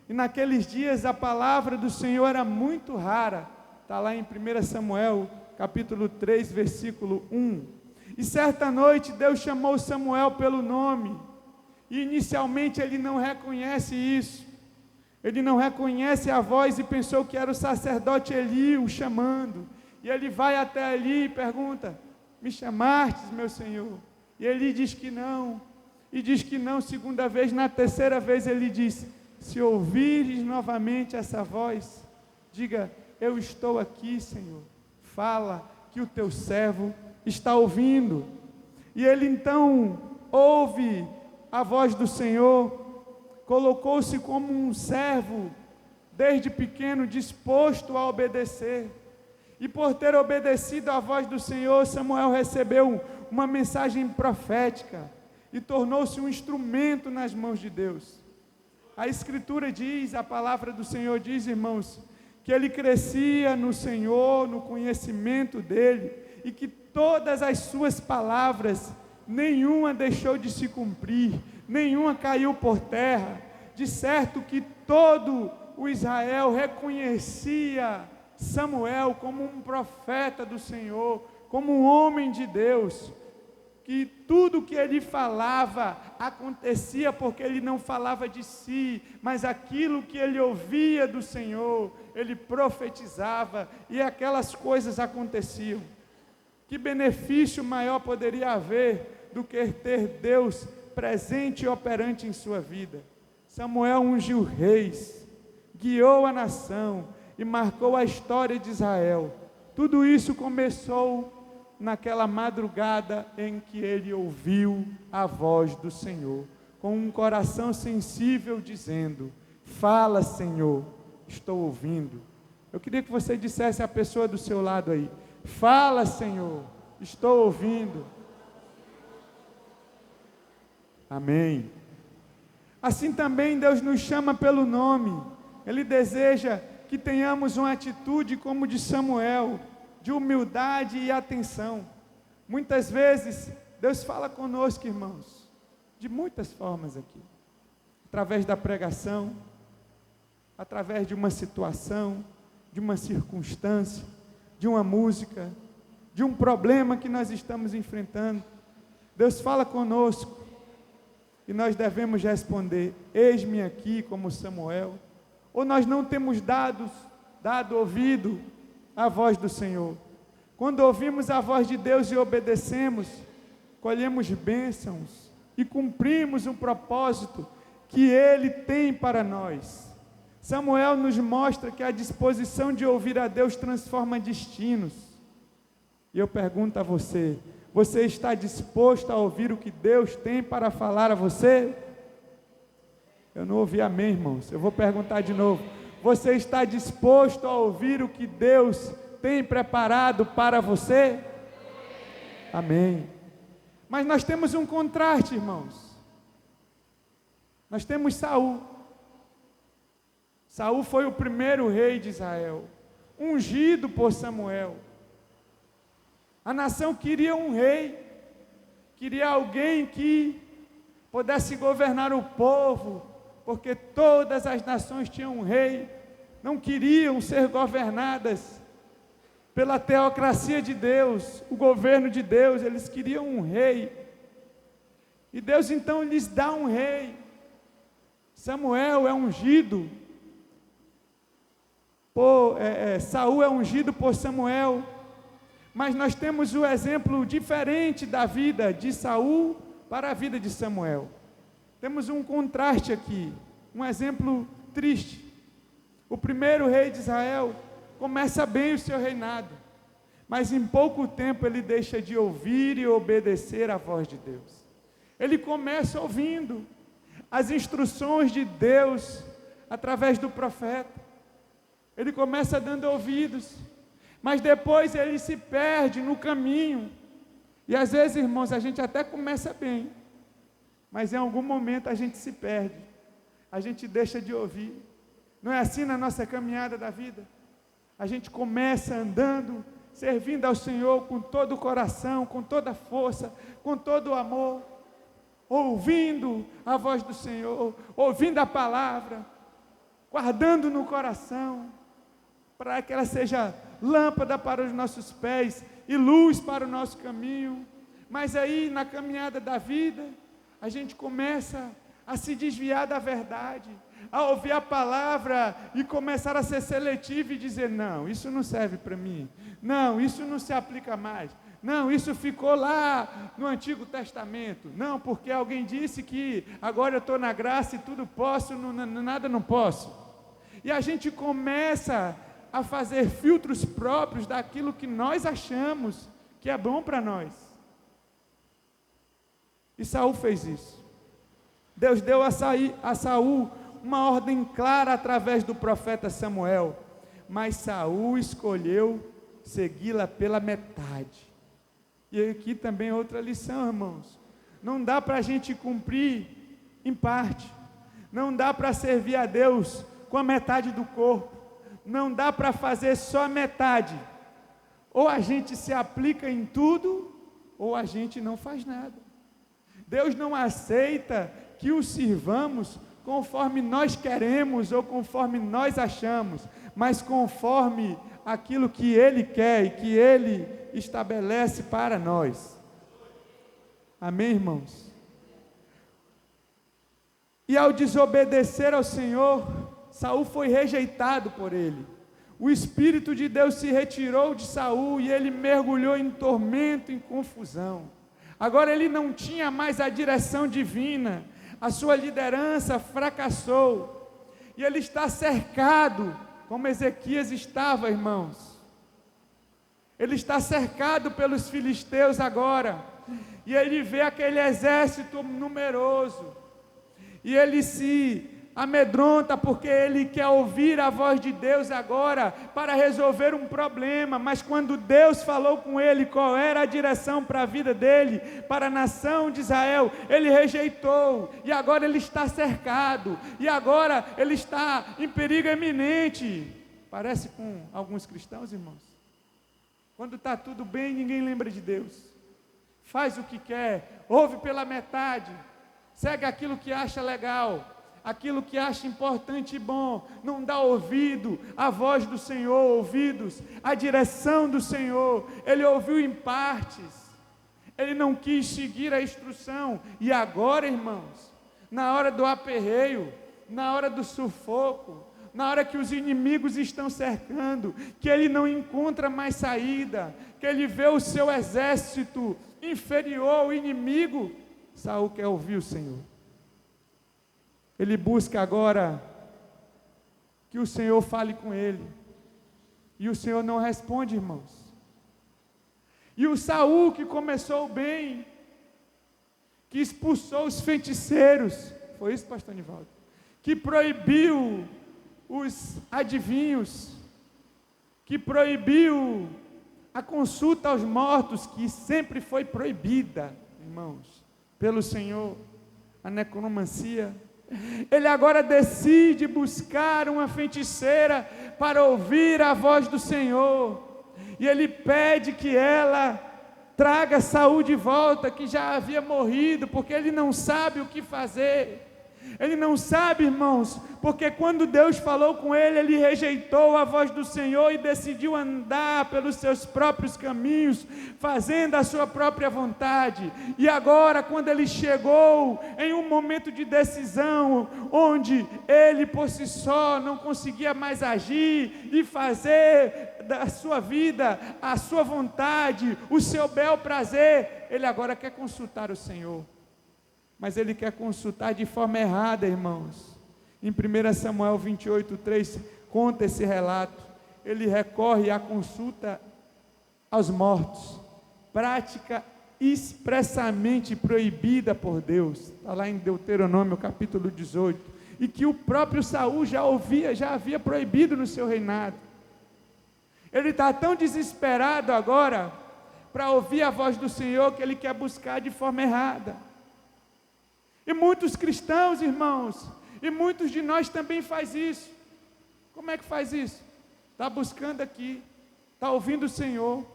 e naqueles dias a palavra do Senhor era muito rara. Está lá em 1 Samuel, capítulo 3, versículo 1. E certa noite Deus chamou Samuel pelo nome, e inicialmente ele não reconhece isso. Ele não reconhece a voz e pensou que era o sacerdote Eli o chamando. E ele vai até ali e pergunta: me chamastes, meu Senhor? E Eli diz que não. E diz que não, segunda vez. Na terceira vez ele diz: se ouvires novamente essa voz, diga: eu estou aqui, Senhor. Fala, que o teu servo está ouvindo. E ele então ouve a voz do Senhor, colocou-se como um servo, desde pequeno, disposto a obedecer. E por ter obedecido à voz do Senhor, Samuel recebeu uma mensagem profética e tornou-se um instrumento nas mãos de Deus. A Escritura diz, a palavra do Senhor diz, irmãos, que ele crescia no Senhor, no conhecimento dele, e que todas as suas palavras, nenhuma deixou de se cumprir, nenhuma caiu por terra. De certo que todo o Israel reconhecia Samuel como um profeta do Senhor, como um homem de Deus, que tudo que ele falava acontecia porque ele não falava de si, mas aquilo que ele ouvia do Senhor, ele profetizava e aquelas coisas aconteciam. Que benefício maior poderia haver do que ter Deus presente e operante em sua vida? Samuel ungiu reis, guiou a nação e marcou a história de Israel. Tudo isso começou naquela madrugada em que ele ouviu a voz do Senhor, com um coração sensível dizendo: fala, Senhor, estou ouvindo. Eu queria que você dissesse à pessoa do seu lado aí: fala, Senhor, estou ouvindo. Amém. Assim também Deus nos chama pelo nome. Ele deseja que tenhamos uma atitude como de Samuel, de humildade e atenção. Muitas vezes Deus fala conosco, irmãos, de muitas formas aqui, através da pregação, através de uma situação, de uma circunstância, de uma música, de um problema que nós estamos enfrentando. Deus fala conosco e nós devemos responder: eis-me aqui, como Samuel. Ou nós não temos dado ouvido à voz do Senhor. Quando ouvimos a voz de Deus e obedecemos, colhemos bênçãos e cumprimos o propósito que Ele tem para nós. Samuel nos mostra que a disposição de ouvir a Deus transforma destinos. E eu pergunto a você: você está disposto a ouvir o que Deus tem para falar a você? Eu não ouvi amém, irmãos. Eu vou perguntar de novo. Você está disposto a ouvir o que Deus tem preparado para você? Amém. Mas nós temos um contraste, irmãos. Nós temos Saul. Saul foi o primeiro rei de Israel, ungido por Samuel. A nação queria um rei, queria alguém que pudesse governar o povo, porque todas as nações tinham um rei, não queriam ser governadas pela teocracia de Deus, o governo de Deus, eles queriam um rei. E Deus então lhes dá um rei. Samuel é ungido Saul é ungido por Samuel, mas nós temos o exemplo diferente da vida de Saul para a vida de Samuel. Temos um contraste aqui, um exemplo triste. O primeiro rei de Israel começa bem o seu reinado, mas em pouco tempo ele deixa de ouvir e obedecer à voz de Deus. Ele começa ouvindo as instruções de Deus através do profeta. Ele começa dando ouvidos, mas depois ele se perde no caminho. E às vezes, irmãos, a gente até começa bem, mas em algum momento a gente se perde, a gente deixa de ouvir. Não é assim na nossa caminhada da vida? A gente começa andando servindo ao Senhor com todo o coração, com toda a força, com todo o amor, ouvindo a voz do Senhor, ouvindo a palavra, guardando no coração, para que ela seja lâmpada para os nossos pés e luz para o nosso caminho. Mas aí, na caminhada da vida, a gente começa a se desviar da verdade, a ouvir a palavra e começar a ser seletivo e dizer: não, isso não serve para mim, não, isso não se aplica mais, não, isso ficou lá no Antigo Testamento, não, porque alguém disse que agora eu estou na graça e tudo posso, nada não posso. E a gente começa a fazer filtros próprios daquilo que nós achamos que é bom para nós. E Saul fez isso. Deus deu a Saul uma ordem clara através do profeta Samuel, mas Saul escolheu segui-la pela metade. E aqui também outra lição, irmãos. Não dá para a gente cumprir em parte, não dá para servir a Deus com a metade do corpo, não dá para fazer só a metade. Ou a gente se aplica em tudo, ou a gente não faz nada. Deus não aceita que o sirvamos conforme nós queremos ou conforme nós achamos, mas conforme aquilo que Ele quer e que Ele estabelece para nós. Amém, irmãos? E ao desobedecer ao Senhor, Saul foi rejeitado por ele. O Espírito de Deus se retirou de Saul e ele mergulhou em tormento, em confusão. Agora ele não tinha mais a direção divina, a sua liderança fracassou, e ele está cercado, como Ezequias estava, irmãos. Ele está cercado pelos filisteus agora, e ele vê aquele exército numeroso, e ele se amedronta, porque ele quer ouvir a voz de Deus agora, para resolver um problema, mas quando Deus falou com ele, qual era a direção para a vida dele, para a nação de Israel, ele rejeitou, e agora ele está cercado, e agora ele está em perigo iminente. Parece com alguns cristãos, irmãos, quando está tudo bem, ninguém lembra de Deus, faz o que quer, ouve pela metade, segue aquilo que acha legal, aquilo que acha importante e bom, não dá ouvido à voz do Senhor, ouvidos à direção do Senhor. Ele ouviu em partes, ele não quis seguir a instrução, e agora, irmãos, na hora do aperreio, na hora do sufoco, na hora que os inimigos estão cercando, que ele não encontra mais saída, que ele vê o seu exército inferior ao inimigo, Saul quer ouvir o Senhor. Ele busca agora que o Senhor fale com ele, e o Senhor não responde, irmãos. E o Saul, que começou bem, que expulsou os feiticeiros, foi isso, pastor Nivaldo? Que proibiu os adivinhos, que proibiu a consulta aos mortos, que sempre foi proibida, irmãos, pelo Senhor, a necromancia. Ele agora decide buscar uma feiticeira para ouvir a voz do Senhor, e ele pede que ela traga Saul de volta, que já havia morrido, porque ele não sabe o que fazer. Ele não sabe, irmãos, porque quando Deus falou com ele, ele rejeitou a voz do Senhor e decidiu andar pelos seus próprios caminhos, fazendo a sua própria vontade. E agora, quando ele chegou em um momento de decisão, onde ele por si só não conseguia mais agir e fazer da sua vida a sua vontade, o seu bel prazer, ele agora quer consultar o Senhor. Mas ele quer consultar de forma errada, irmãos. Em 1 Samuel 28:3, conta esse relato. Ele recorre à consulta aos mortos, prática expressamente proibida por Deus. Está lá em Deuteronômio capítulo 18. E que o próprio Saul já havia proibido no seu reinado. Ele está tão desesperado agora, para ouvir a voz do Senhor, que ele quer buscar de forma errada. E muitos cristãos, irmãos, e muitos de nós também faz isso. Como é que faz isso? Está buscando aqui, está ouvindo o Senhor.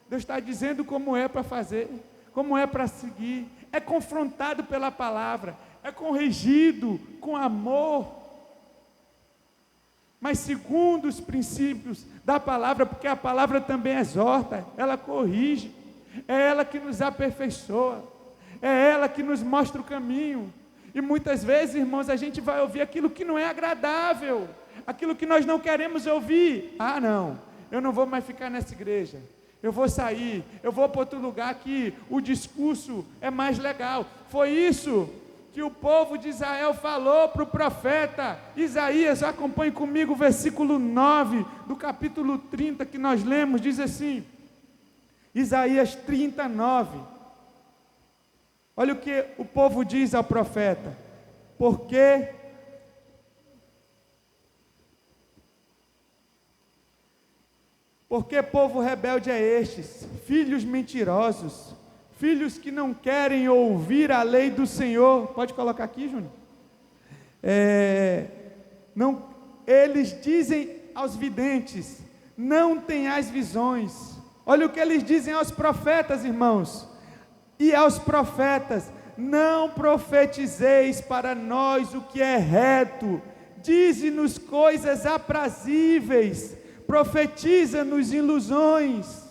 Deus está dizendo como é para fazer, como é para seguir. É confrontado pela palavra, é corrigido com amor, mas segundo os princípios da palavra, porque a palavra também exorta, ela corrige, é ela que nos aperfeiçoa, é ela que nos mostra o caminho. E muitas vezes, irmãos, a gente vai ouvir aquilo que não é agradável, aquilo que nós não queremos ouvir. Ah, não, eu não vou mais ficar nessa igreja, eu vou sair, eu vou para outro lugar que o discurso é mais legal. Foi isso que o povo de Israel falou para o profeta Isaías. Acompanhe comigo o versículo 9 do capítulo 30 que nós lemos, diz assim, Isaías 39, olha o que o povo diz ao profeta: porque povo rebelde é estes, filhos mentirosos, filhos que não querem ouvir a lei do Senhor. Pode colocar aqui, Júnior. Eles dizem aos videntes: não tenhais visões. Olha o que eles dizem aos profetas, irmãos. E aos profetas: não profetizeis para nós o que é reto, dize-nos coisas aprazíveis, profetiza-nos ilusões.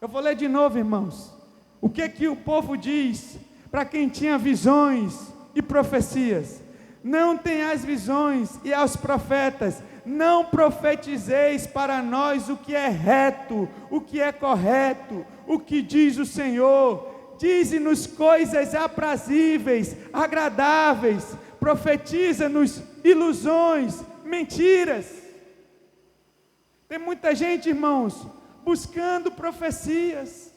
Eu vou ler de novo, irmãos. O que o povo diz para quem tinha visões e profecias? Não tenhais visões. E aos profetas: não profetizeis para nós o que é reto, o que é correto, o que diz o Senhor. Dize-nos coisas aprazíveis, agradáveis, profetiza-nos ilusões, mentiras. Tem muita gente, irmãos, buscando profecias,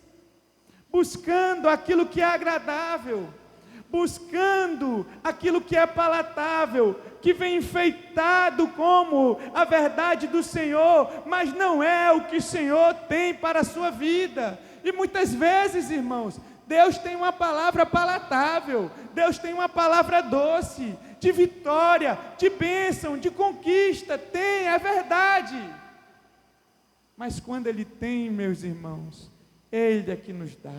buscando aquilo que é agradável, buscando aquilo que é palatável, que vem enfeitado como a verdade do Senhor, mas não é o que o Senhor tem para a sua vida. E muitas vezes, irmãos, Deus tem uma palavra palatável, Deus tem uma palavra doce, de vitória, de bênção, de conquista, é verdade. Mas quando Ele tem, meus irmãos, Ele é que nos dá,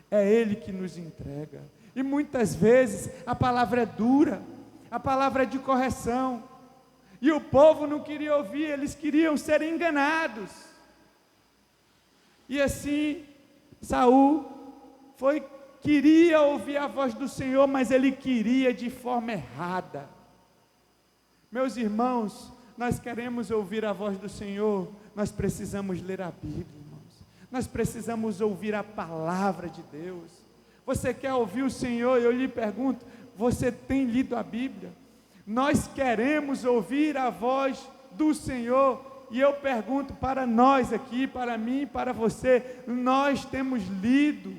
é Ele que nos entrega. E muitas vezes a palavra é dura, a palavra é de correção, e o povo não queria ouvir, eles queriam ser enganados. E assim, Saul queria ouvir a voz do Senhor, mas ele queria de forma errada. Meus irmãos, nós queremos ouvir a voz do Senhor, nós precisamos ler a Bíblia, irmãos. Nós precisamos ouvir a palavra de Deus. Você quer ouvir o Senhor? Eu lhe pergunto, você tem lido a Bíblia? Nós queremos ouvir a voz do Senhor. E eu pergunto para nós aqui, para mim, para você, nós temos lido?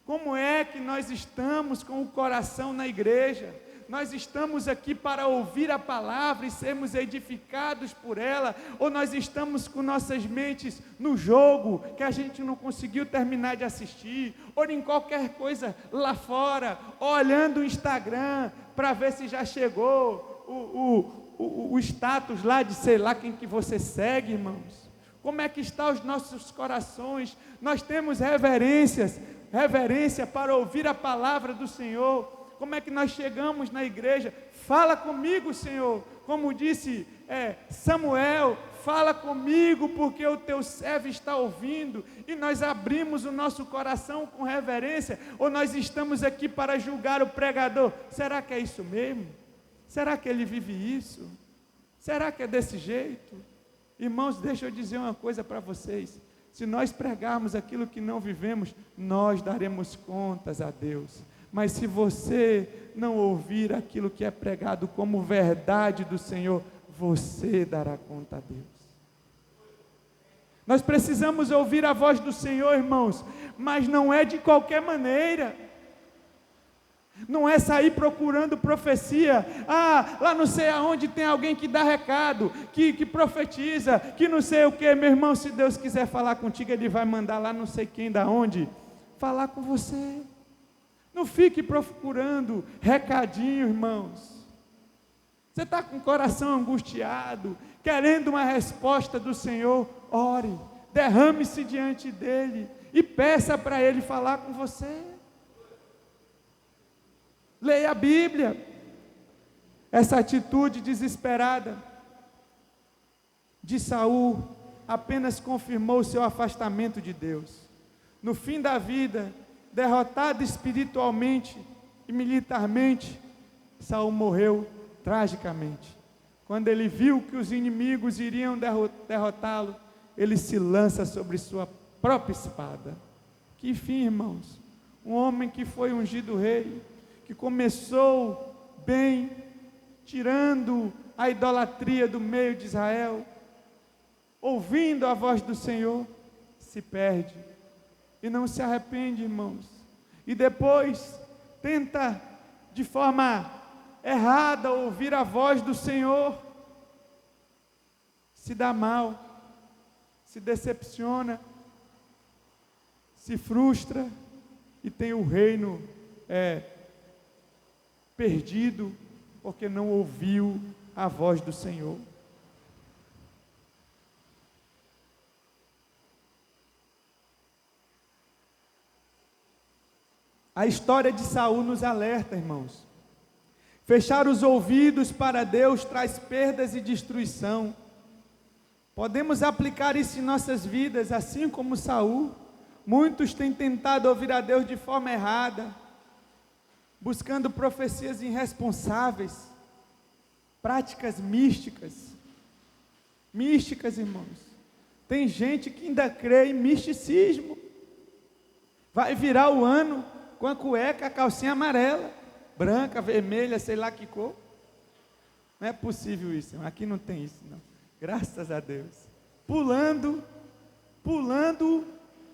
Como é que nós estamos com o coração na igreja? Nós estamos aqui para ouvir a palavra e sermos edificados por ela, ou nós estamos com nossas mentes no jogo, que a gente não conseguiu terminar de assistir, ou em qualquer coisa lá fora, olhando o Instagram, para ver se já chegou o status lá de sei lá quem que você segue, irmãos? Como é que estão os nossos corações? Nós temos reverência para ouvir a palavra do Senhor. Como é que nós chegamos na igreja? Fala comigo, Senhor, como disse Samuel, fala comigo, porque o teu servo está ouvindo. E nós abrimos o nosso coração com reverência, ou nós estamos aqui para julgar o pregador? Será que é isso mesmo? Será que ele vive isso? Será que é desse jeito? Irmãos, deixa eu dizer uma coisa para vocês: se nós pregarmos aquilo que não vivemos, nós daremos contas a Deus. Mas se você não ouvir aquilo que é pregado como verdade do Senhor, você dará conta a Deus. Nós precisamos ouvir a voz do Senhor, irmãos, mas não é de qualquer maneira. Não é sair procurando profecia. Lá não sei aonde tem alguém que dá recado, que profetiza, que não sei o que. Meu irmão, se Deus quiser falar contigo, Ele vai mandar lá não sei quem, da onde, falar com você. Não fique procurando recadinho, irmãos. Você está com o coração angustiado, querendo uma resposta do Senhor, ore, derrame-se diante dEle e peça para Ele falar com você. Leia a Bíblia. Essa atitude desesperada de Saul apenas confirmou seu afastamento de Deus. No fim da vida, derrotado espiritualmente e militarmente, Saul morreu tragicamente. Quando ele viu que os inimigos iriam derrotá-lo, ele se lança sobre sua própria espada. Que fim, irmãos! Um homem que foi ungido rei, que começou bem, tirando a idolatria do meio de Israel, ouvindo a voz do Senhor, se perde e não se arrepende, irmãos. E depois tenta de forma errada ouvir a voz do Senhor, se dá mal, se decepciona, se frustra e tem o reino perdido, porque não ouviu a voz do Senhor. A história de Saul nos alerta, irmãos. Fechar os ouvidos para Deus traz perdas e destruição. Podemos aplicar isso em nossas vidas, assim como Saul. Muitos têm tentado ouvir a Deus de forma errada, buscando profecias irresponsáveis, práticas místicas. Místicas, irmãos. Tem gente que ainda crê em misticismo. Vai virar o ano com a cueca, a calcinha amarela, branca, vermelha, sei lá que cor. Não é possível isso, aqui não tem isso não. Graças a Deus. Pulando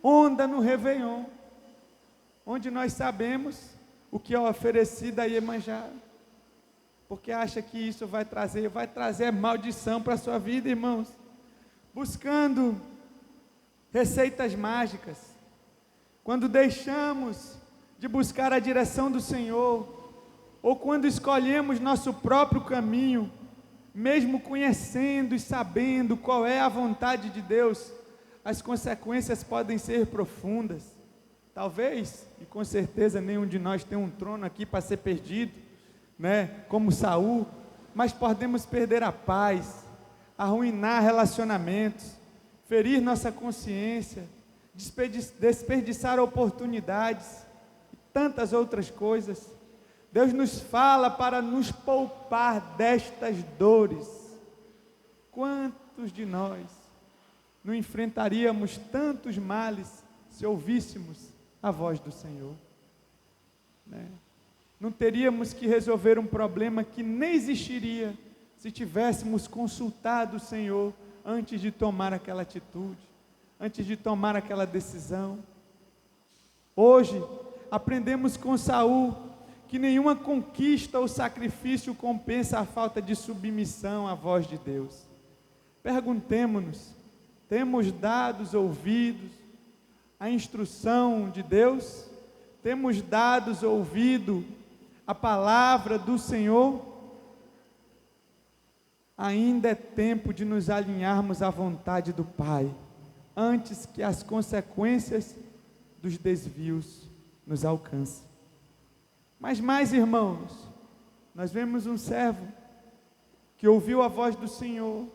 onda no Réveillon, onde nós sabemos o que é oferecido a Iemanjá, porque acha que isso vai trazer maldição para a sua vida, irmãos. Buscando receitas mágicas. Quando deixamos de buscar a direção do Senhor, ou quando escolhemos nosso próprio caminho, mesmo conhecendo e sabendo qual é a vontade de Deus, as consequências podem ser profundas. Talvez, e com certeza nenhum de nós tem um trono aqui para ser perdido, como Saul, mas podemos perder a paz, arruinar relacionamentos, ferir nossa consciência, desperdiçar oportunidades, tantas outras coisas. Deus nos fala para nos poupar destas dores. Quantos de nós não enfrentaríamos tantos males se ouvíssemos a voz do Senhor? Não teríamos que resolver um problema que nem existiria se tivéssemos consultado o Senhor antes de tomar aquela atitude, antes de tomar aquela decisão. Hoje aprendemos com Saul que nenhuma conquista ou sacrifício compensa a falta de submissão à voz de Deus. Perguntemo-nos: temos dado ouvidos à instrução de Deus? Temos dado ouvido à palavra do Senhor? Ainda é tempo de nos alinharmos à vontade do Pai, antes que as consequências dos desvios nos alcancem. Mas mais, irmãos, nós vemos um servo que ouviu a voz do Senhor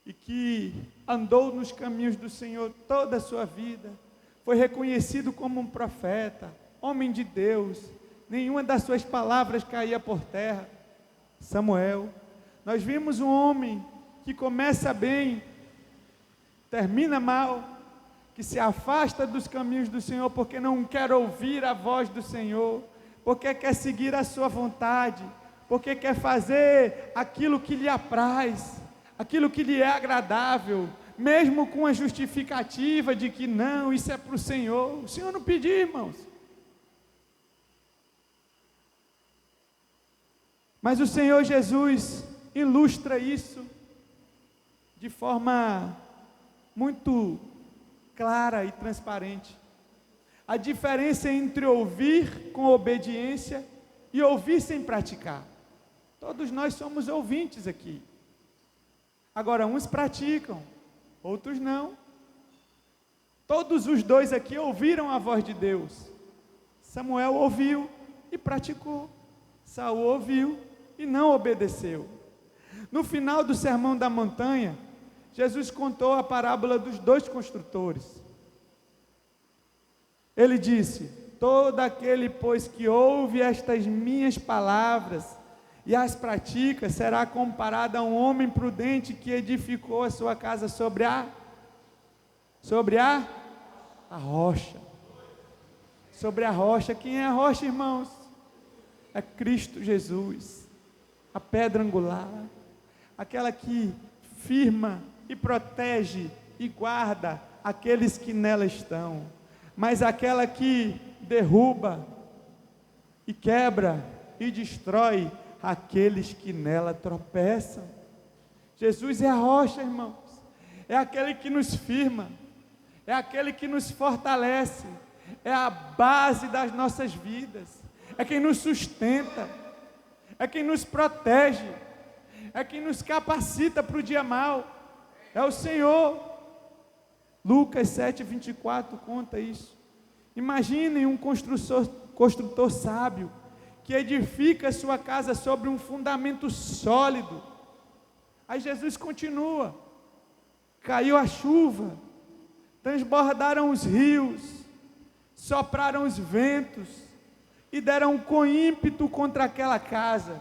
e que andou nos caminhos do Senhor toda a sua vida, foi reconhecido como um profeta, homem de Deus, nenhuma das suas palavras caía por terra. Samuel. Nós vimos um homem que começa bem, termina mal, que se afasta dos caminhos do Senhor porque não quer ouvir a voz do Senhor, porque quer seguir a sua vontade, porque quer fazer aquilo que lhe apraz, aquilo que lhe é agradável, mesmo com a justificativa de que não, isso é para o Senhor não pediu, irmãos. Mas o Senhor Jesus ilustra isso de forma muito clara e transparente. A diferença entre ouvir com obediência e ouvir sem praticar. Todos nós somos ouvintes aqui. Agora, uns praticam, outros não. Todos os dois aqui ouviram a voz de Deus. Samuel ouviu e praticou. Saul ouviu e não obedeceu. No final do Sermão da Montanha, Jesus contou a parábola dos dois construtores. Ele disse: todo aquele, pois, que ouve estas minhas palavras e as pratica, será comparado a um homem prudente que edificou a sua casa sobre a rocha. Sobre a rocha. Quem é a rocha, irmãos? É Cristo Jesus, a pedra angular, aquela que firma e protege e guarda aqueles que nela estão, mas aquela que derruba e quebra e destrói aqueles que nela tropeçam. Jesus é a rocha, irmãos, é aquele que nos firma, é aquele que nos fortalece, é a base das nossas vidas, é quem nos sustenta, é quem nos protege, é quem nos capacita para o dia mau, é o Senhor. Lucas 7:24 conta isso. Imaginem um construtor sábio, que edifica sua casa sobre um fundamento sólido. Aí Jesus continua: caiu a chuva, transbordaram os rios, sopraram os ventos e deram com ímpeto contra aquela casa.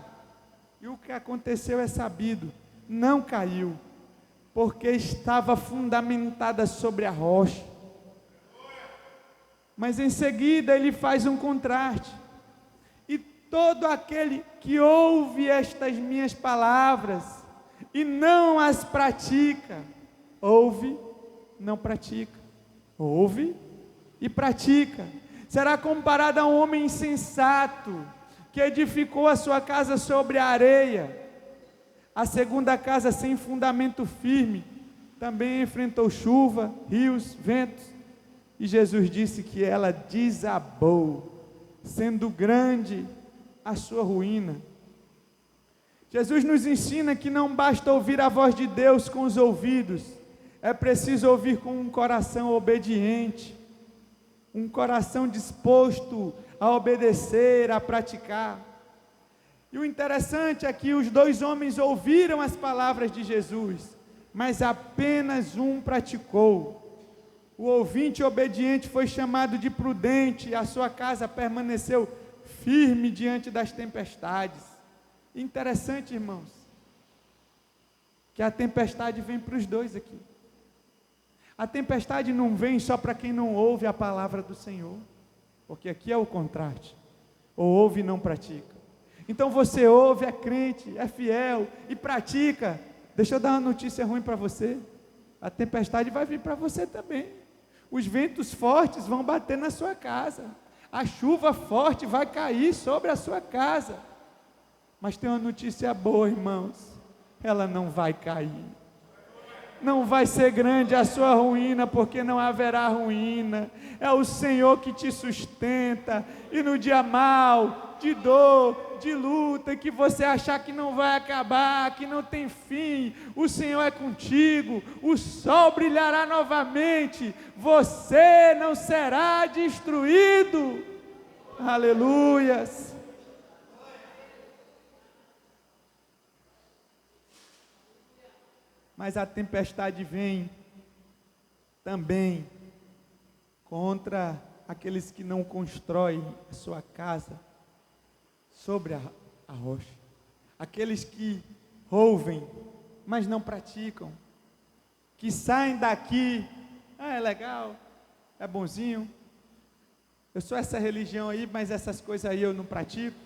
E o que aconteceu é sabido: não caiu, porque estava fundamentada sobre a rocha. Mas em seguida ele faz um contraste: e todo aquele que ouve estas minhas palavras e não as pratica, ouve, não pratica, ouve e pratica, será comparado a um homem insensato que edificou a sua casa sobre a areia. A segunda casa, sem fundamento firme, também enfrentou chuva, rios, ventos, e Jesus disse que ela desabou, sendo grande a sua ruína. Jesus nos ensina que não basta ouvir a voz de Deus com os ouvidos, é preciso ouvir com um coração obediente, um coração disposto a obedecer, a praticar. E o interessante é que os dois homens ouviram as palavras de Jesus, mas apenas um praticou. O ouvinte obediente foi chamado de prudente, e a sua casa permaneceu firme diante das tempestades. Interessante, irmãos, que a tempestade vem para os dois aqui. A tempestade não vem só para quem não ouve a palavra do Senhor, porque aqui é o contraste: ou ouve e não pratica. Então você ouve, é crente, é fiel e pratica. Deixa eu dar uma notícia ruim para você: a tempestade vai vir para você também. Os ventos fortes vão bater na sua casa, a chuva forte vai cair sobre a sua casa. Mas tem uma notícia boa, irmãos: ela não vai cair. Não vai ser grande a sua ruína, porque não haverá ruína. É o Senhor que te sustenta. E no dia mau, de dor, de luta, que você achar que não vai acabar, que não tem fim, o Senhor é contigo. O sol brilhará novamente, você não será destruído. Aleluias. Mas a tempestade vem também contra aqueles que não constroem a sua casa sobre a rocha, aqueles que ouvem, mas não praticam, que saem daqui: é legal, é bonzinho, eu sou essa religião aí, mas essas coisas aí eu não pratico,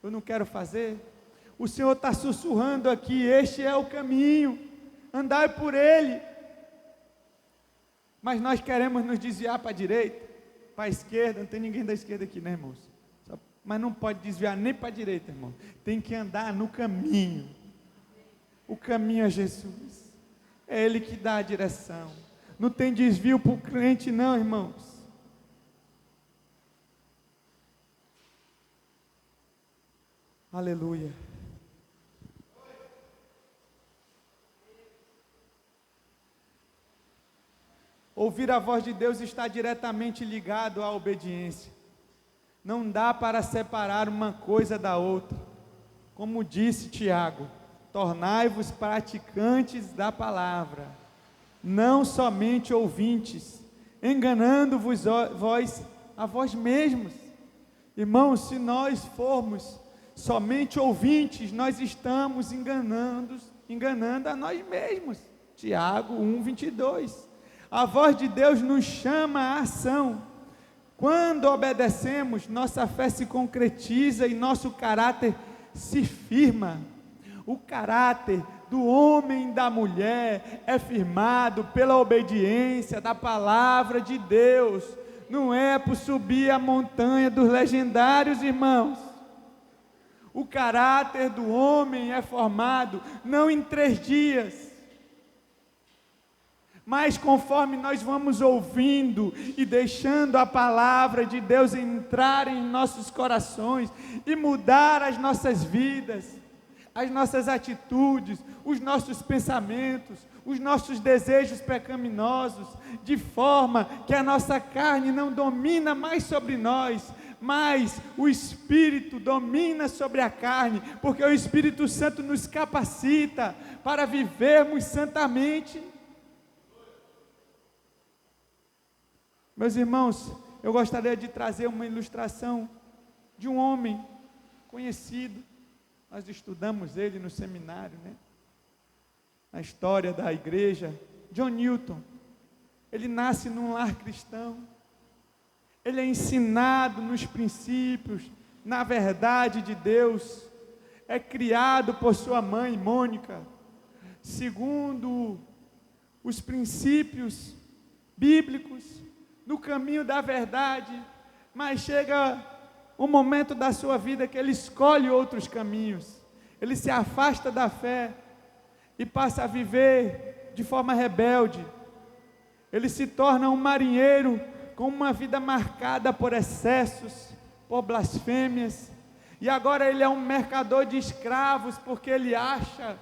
eu não quero fazer. O Senhor está sussurrando aqui: este é o caminho, andai por ele. Mas nós queremos nos desviar para a direita, para a esquerda. Não tem ninguém da esquerda aqui, né, irmãos? Mas não pode desviar nem para a direita, irmão. Tem que andar no caminho. O caminho é Jesus, é Ele que dá a direção. Não tem desvio para o crente não, irmãos. Aleluia. Ouvir a voz de Deus está diretamente ligado à obediência. Não dá para separar uma coisa da outra. Como disse Tiago, tornai-vos praticantes da palavra, não somente ouvintes, enganando-vos a vós mesmos. Irmãos, se nós formos somente ouvintes, nós estamos enganando a nós mesmos. Tiago 1:22. A voz de Deus nos chama à ação. Quando obedecemos, nossa fé se concretiza e nosso caráter se firma. O caráter do homem e da mulher é firmado pela obediência da palavra de Deus. Não é por subir a montanha dos legendários, irmãos. O caráter do homem é formado não em 3 dias, mas conforme nós vamos ouvindo e deixando a palavra de Deus entrar em nossos corações e mudar as nossas vidas, as nossas atitudes, os nossos pensamentos, os nossos desejos pecaminosos, de forma que a nossa carne não domina mais sobre nós, mas o Espírito domina sobre a carne, porque o Espírito Santo nos capacita para vivermos santamente. Meus irmãos, eu gostaria de trazer uma ilustração de um homem conhecido. Nós estudamos ele no seminário, né? Na história da igreja, John Newton. Ele nasce num lar cristão. Ele é ensinado nos princípios, na verdade de Deus. É criado por sua mãe, Mônica, segundo os princípios bíblicos, no caminho da verdade, mas chega um momento da sua vida que ele escolhe outros caminhos, ele se afasta da fé e passa a viver de forma rebelde. Ele se torna um marinheiro com uma vida marcada por excessos, por blasfêmias, e agora ele é um mercador de escravos, porque ele acha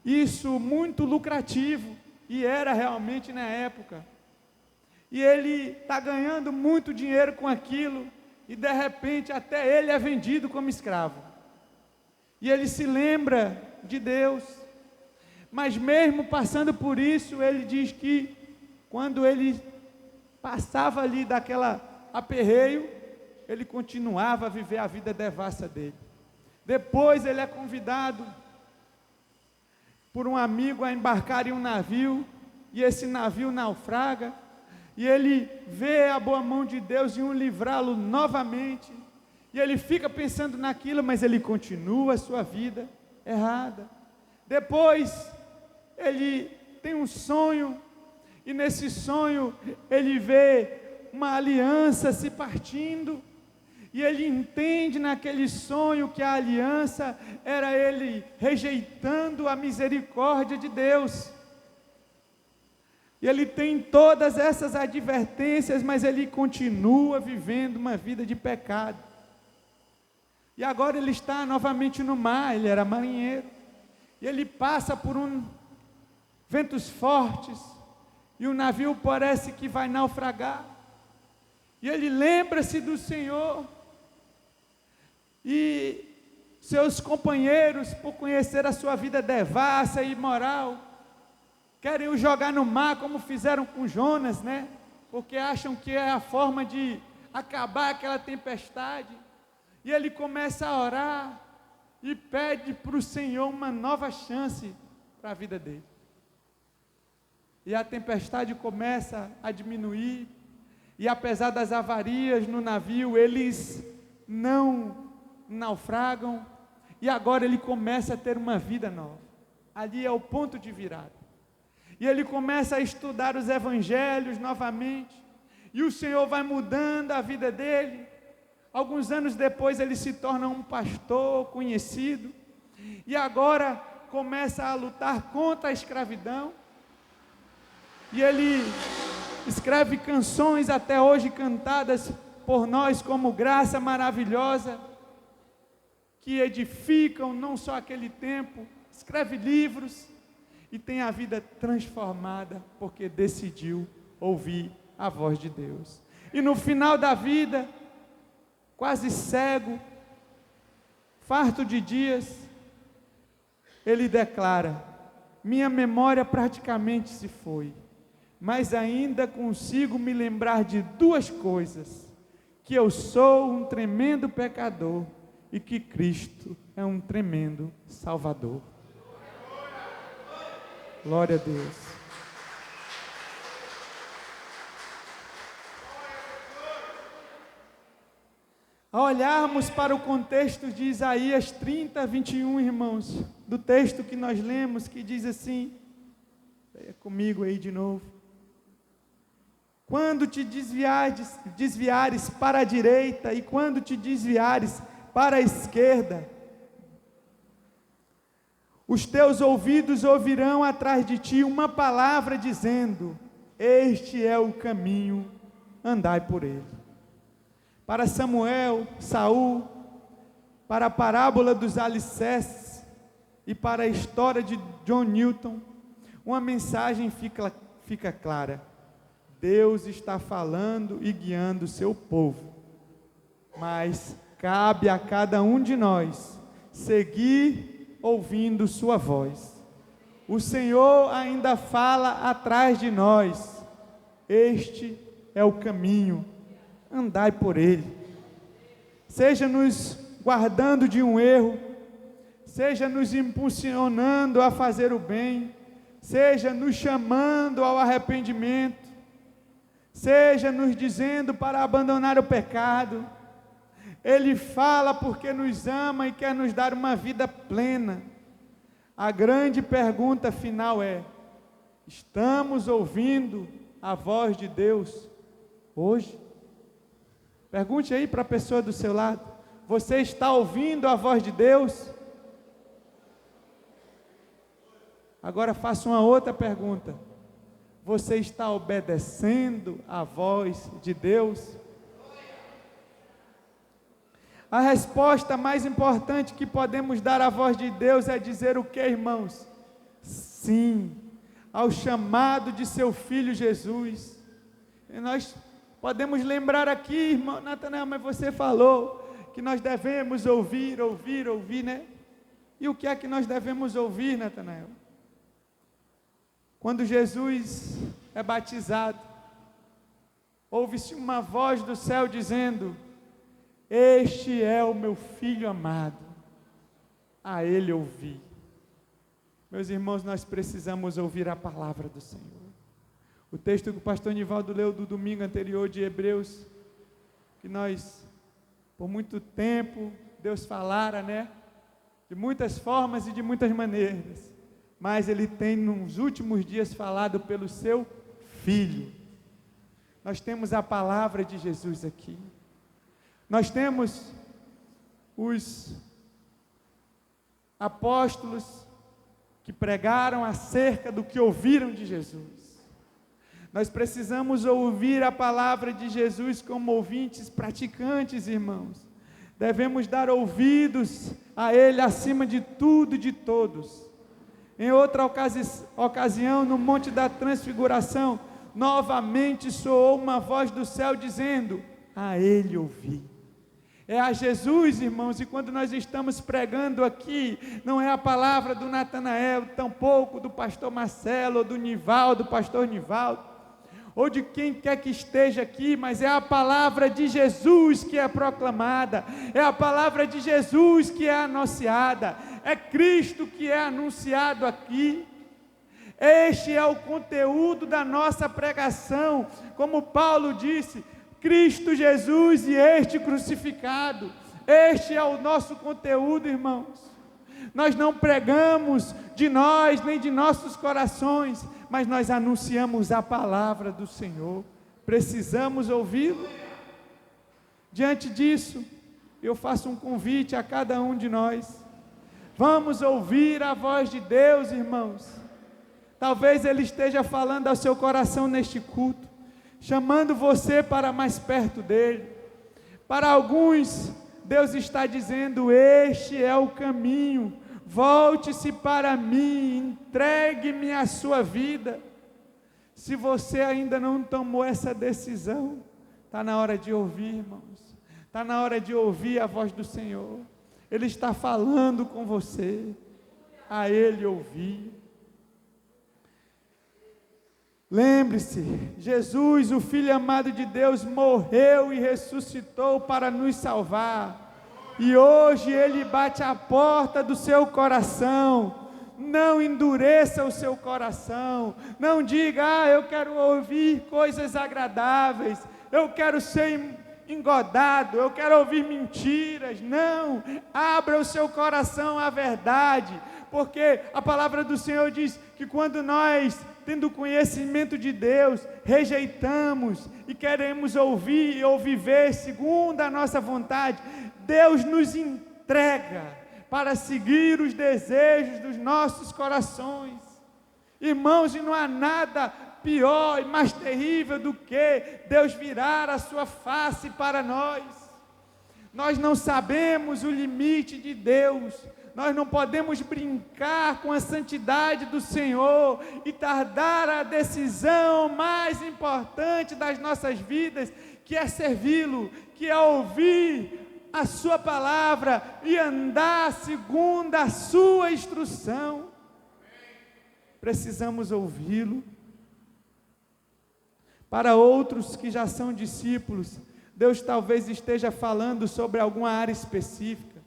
isso muito lucrativo, e era realmente na época. E ele está ganhando muito dinheiro com aquilo, e de repente até ele é vendido como escravo. E ele se lembra de Deus, mas mesmo passando por isso, ele diz que quando ele passava ali daquela aperreio, ele continuava a viver a vida devassa dele. Depois ele é convidado por um amigo a embarcar em um navio, e esse navio naufraga, e ele vê a boa mão de Deus em livrá-lo novamente, e ele fica pensando naquilo, mas ele continua a sua vida errada. Depois ele tem um sonho, e nesse sonho ele vê uma aliança se partindo, e ele entende naquele sonho que a aliança era ele rejeitando a misericórdia de Deus. E ele tem todas essas advertências, mas ele continua vivendo uma vida de pecado. E agora ele está novamente no mar, ele era marinheiro, e ele passa por ventos fortes, e o navio parece que vai naufragar, e ele lembra-se do Senhor, e seus companheiros, por conhecer a sua vida devassa e imoral, querem o jogar no mar, como fizeram com Jonas, né? Porque acham que é a forma de acabar aquela tempestade. E ele começa a orar e pede para o Senhor uma nova chance para a vida dele. E a tempestade começa a diminuir, e apesar das avarias no navio, eles não naufragam, e agora ele começa a ter uma vida nova. Ali é o ponto de virada. E ele começa a estudar os evangelhos novamente, e o Senhor vai mudando a vida dele. Alguns anos depois ele se torna um pastor conhecido, e agora começa a lutar contra a escravidão, e ele escreve canções até hoje cantadas por nós como Graça Maravilhosa, que edificam não só aquele tempo, escreve livros, e tem a vida transformada, porque decidiu ouvir a voz de Deus. E no final da vida, quase cego, farto de dias, ele declara: minha memória praticamente se foi, mas ainda consigo me lembrar de duas coisas: que eu sou um tremendo pecador e que Cristo é um tremendo Salvador. Glória a Deus. Ao olharmos para o contexto de Isaías 30, 21, irmãos, do texto que nós lemos, que diz assim, leia comigo aí de novo: quando te desviares para a direita e quando te desviares para a esquerda, os teus ouvidos ouvirão atrás de ti uma palavra dizendo: este é o caminho, andai por ele. Para Samuel, Saul, para a parábola dos alicerces e para a história de John Newton, uma mensagem fica clara: Deus está falando e guiando o seu povo, mas cabe a cada um de nós seguir ouvindo sua voz. O Senhor ainda fala atrás de nós: este é o caminho, andai por ele. Seja nos guardando de um erro, seja nos impulsionando a fazer o bem, seja nos chamando ao arrependimento, seja nos dizendo para abandonar o pecado, Ele fala porque nos ama e quer nos dar uma vida plena. A grande pergunta final é: estamos ouvindo a voz de Deus hoje? Pergunte aí para a pessoa do seu lado: você está ouvindo a voz de Deus? Agora faço uma outra pergunta: você está obedecendo a voz de Deus? A resposta mais importante que podemos dar à voz de Deus é dizer o que, irmãos? Sim, ao chamado de seu Filho Jesus. E nós podemos lembrar aqui, irmão Natanael, mas você falou que nós devemos ouvir, né? E o que é que nós devemos ouvir, Natanael? Quando Jesus é batizado, ouve-se uma voz do céu dizendo: este é o meu Filho amado, a Ele ouvi. Meus irmãos, nós precisamos ouvir a palavra do Senhor. O texto que o pastor Nivaldo leu do domingo anterior de Hebreus, que nós, por muito tempo, Deus falara, né? De muitas formas e de muitas maneiras, mas Ele tem nos últimos dias falado pelo seu Filho. Nós temos a palavra de Jesus aqui. Nós temos os apóstolos que pregaram acerca do que ouviram de Jesus. Nós precisamos ouvir a palavra de Jesus como ouvintes praticantes, irmãos. Devemos dar ouvidos a Ele acima de tudo e de todos. Em outra ocasião, no Monte da Transfiguração, novamente soou uma voz do céu dizendo: a Ele ouvi. É a Jesus, irmãos, e quando nós estamos pregando aqui, não é a palavra do Natanael, tampouco do pastor Marcelo, ou do Nivaldo, do pastor Nivaldo, ou de quem quer que esteja aqui, mas é a palavra de Jesus que é proclamada, é a palavra de Jesus que é anunciada, é Cristo que é anunciado aqui. Este é o conteúdo da nossa pregação, como Paulo disse: Cristo Jesus e este crucificado. Este é o nosso conteúdo, irmãos. Nós não pregamos de nós, nem de nossos corações, mas nós anunciamos a palavra do Senhor. Precisamos ouvi-lo. Diante disso, eu faço um convite a cada um de nós. Vamos ouvir a voz de Deus, irmãos. Talvez Ele esteja falando ao seu coração neste culto, chamando você para mais perto dEle. Para alguns, Deus está dizendo: este é o caminho, volte-se para mim, entregue-me a sua vida. Se você ainda não tomou essa decisão, está na hora de ouvir, irmãos. Está na hora de ouvir a voz do Senhor. Ele está falando com você. A Ele ouvir. Lembre-se, Jesus, o Filho amado de Deus, morreu e ressuscitou para nos salvar. E hoje Ele bate à porta do seu coração. Não endureça o seu coração. Não diga, eu quero ouvir coisas agradáveis. Eu quero ser engodado, eu quero ouvir mentiras. Não, abra o seu coração à verdade, porque a palavra do Senhor diz que quando nós, tendo conhecimento de Deus, rejeitamos e queremos ouvir ou viver segundo a nossa vontade, Deus nos entrega para seguir os desejos dos nossos corações. Irmãos, e não há nada pior e mais terrível do que Deus virar a sua face para nós. Nós não sabemos o limite de Deus. Nós não podemos brincar com a santidade do Senhor e tardar a decisão mais importante das nossas vidas, que é servi-lo, que é ouvir a sua palavra e andar segundo a sua instrução. Precisamos ouvi-lo. Para outros que já são discípulos, Deus talvez esteja falando sobre alguma área específica.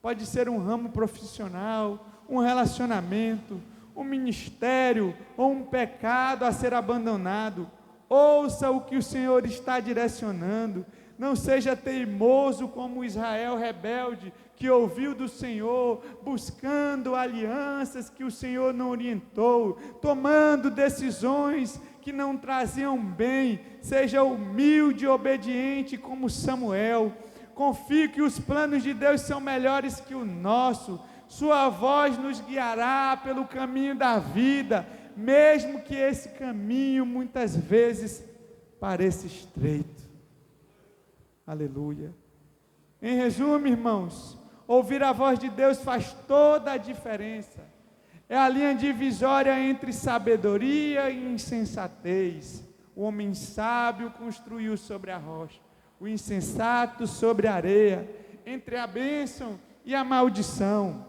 Pode ser um ramo profissional, um relacionamento, um ministério ou um pecado a ser abandonado. Ouça o que o Senhor está direcionando. Não seja teimoso como Israel rebelde, que ouviu do Senhor, buscando alianças que o Senhor não orientou, tomando decisões que não traziam bem. Seja humilde e obediente como Samuel. Confie que os planos de Deus são melhores que o nosso. Sua voz nos guiará pelo caminho da vida, mesmo que esse caminho muitas vezes pareça estreito. Aleluia. Em resumo, irmãos, ouvir a voz de Deus faz toda a diferença. É a linha divisória entre sabedoria e insensatez. O homem sábio construiu sobre a rocha, o insensato sobre a areia, entre a bênção e a maldição,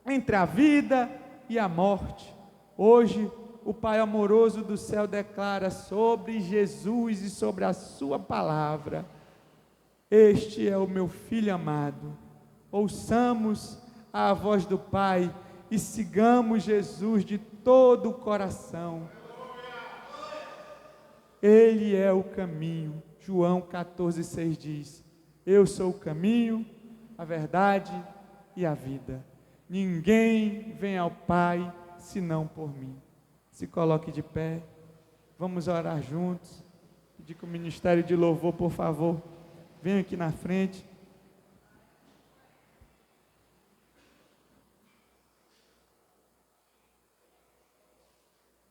entre a vida e a morte. Hoje, o Pai amoroso do céu declara sobre Jesus e sobre a sua palavra: este é o meu Filho amado. Ouçamos a voz do Pai e sigamos Jesus de todo o coração. Ele é o caminho. João 14,6 diz: eu sou o caminho, a verdade e a vida. Ninguém vem ao Pai senão por mim. Se coloque de pé, vamos orar juntos. Pedir que o ministério de louvor, por favor, venha aqui na frente.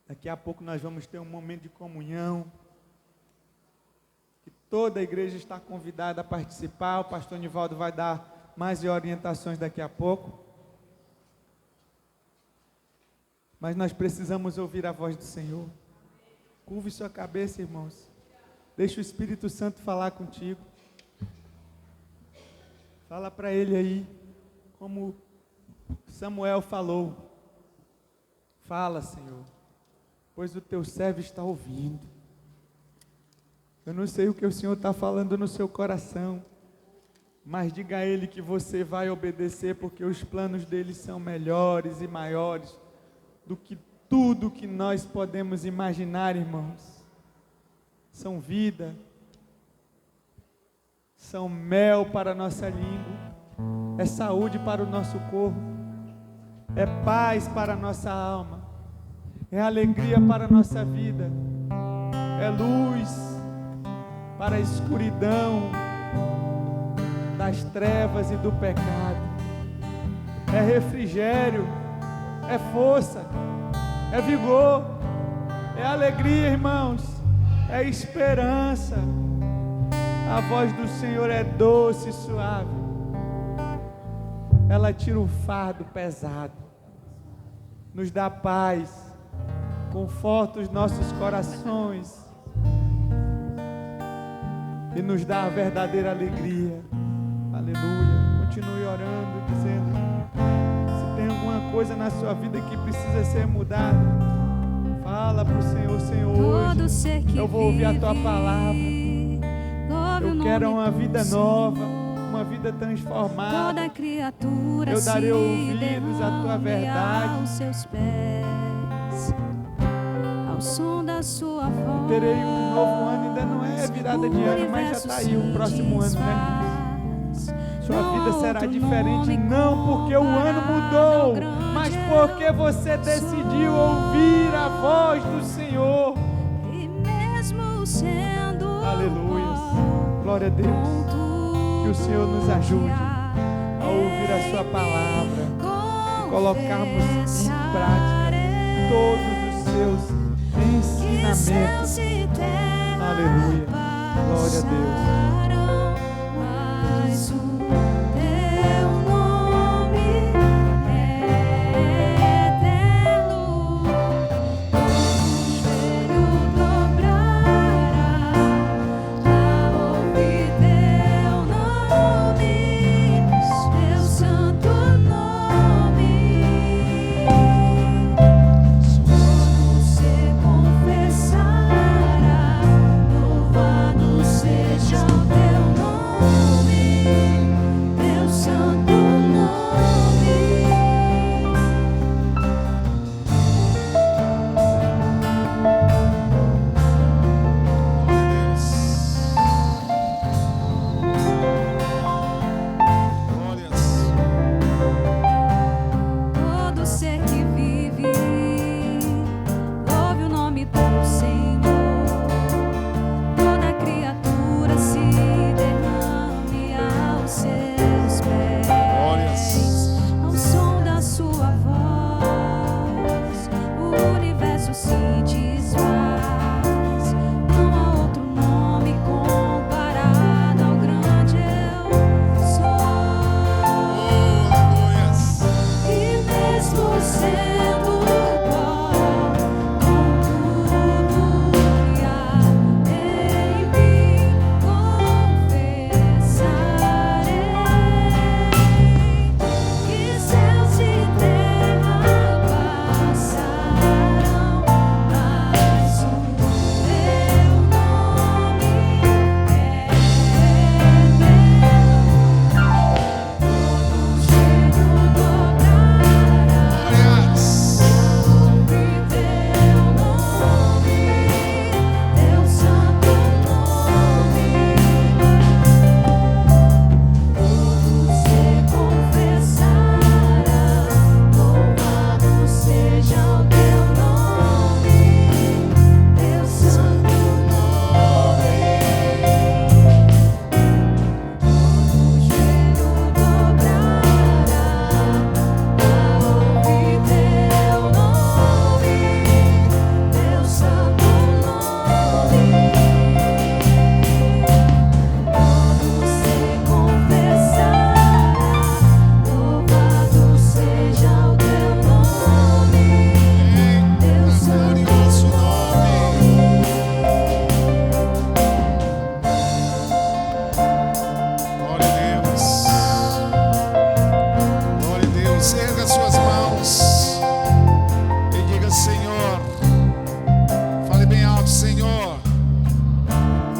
Daqui a pouco nós vamos ter um momento de comunhão, que toda a igreja está convidada a participar. O pastor Nivaldo vai dar mais orientações daqui a pouco. Mas nós precisamos ouvir a voz do Senhor. Curve sua cabeça, irmãos. Deixa o Espírito Santo falar contigo. Fala para ele aí, como Samuel falou. Fala, Senhor, pois o teu servo está ouvindo. Eu não sei o que o Senhor está falando no seu coração, mas diga a Ele que você vai obedecer, porque os planos dele são melhores e maiores do que tudo que nós podemos imaginar, irmãos. São vida, são mel para a nossa língua, é saúde para o nosso corpo, é paz para a nossa alma, é alegria para a nossa vida, é luz para a escuridão das trevas e do pecado, é refrigério, é força, é vigor, é alegria, irmãos, é esperança. A voz do Senhor é doce e suave, ela tira o fardo pesado, nos dá paz, conforta os nossos corações e nos dá a verdadeira alegria. Aleluia. Continue orando, dizendo: se tem alguma coisa na sua vida que precisa ser mudada, fala para o Senhor: Senhor, hoje eu vou ouvir a Tua palavra. Eu quero uma vida nova, uma vida transformada. Eu darei ouvidos à Tua verdade. Ao som da sua voz, Terei um novo ano, ainda não é virada de ano, mas já está aí o próximo ano, né? Sua vida será diferente, não porque o ano mudou, mas porque você decidiu ouvir a voz do Senhor. e mesmo sendo Aleluia. Glória a Deus. Que o Senhor nos ajude a ouvir a Sua palavra e colocarmos em prática todos os Seus ensinamentos. Aleluia. Glória a Deus. Mas o teu nome é eterno. O joelho dobrará a ouvir teu nome, teu santo nome. Você confessará, louvado seja o teu nome, teu santo nome. Todo ser que vive, louve o nome do Senhor. Toda criatura se derrame aos seus pés. Ao som da sua voz, o universo se desfaz. Não há outro nome comparado ao grande eu sou. E mesmo sendo pó, com tudo que há em mim, confessarei que céus e terra passarão, mas o teu nome é eterno. Todo joelho dobrará, ouvir teu nome, teu santo nome. Você confessará, louvado seja o teu nome, teu santo nome. O joelho dobrará a ouvir teu nome, teu santo nome. Você confessará, louvado seja o teu nome, teu santo nome. Glória a Deus. Glória a Deus. Erga suas mãos e diga: Senhor, fale bem alto: Senhor,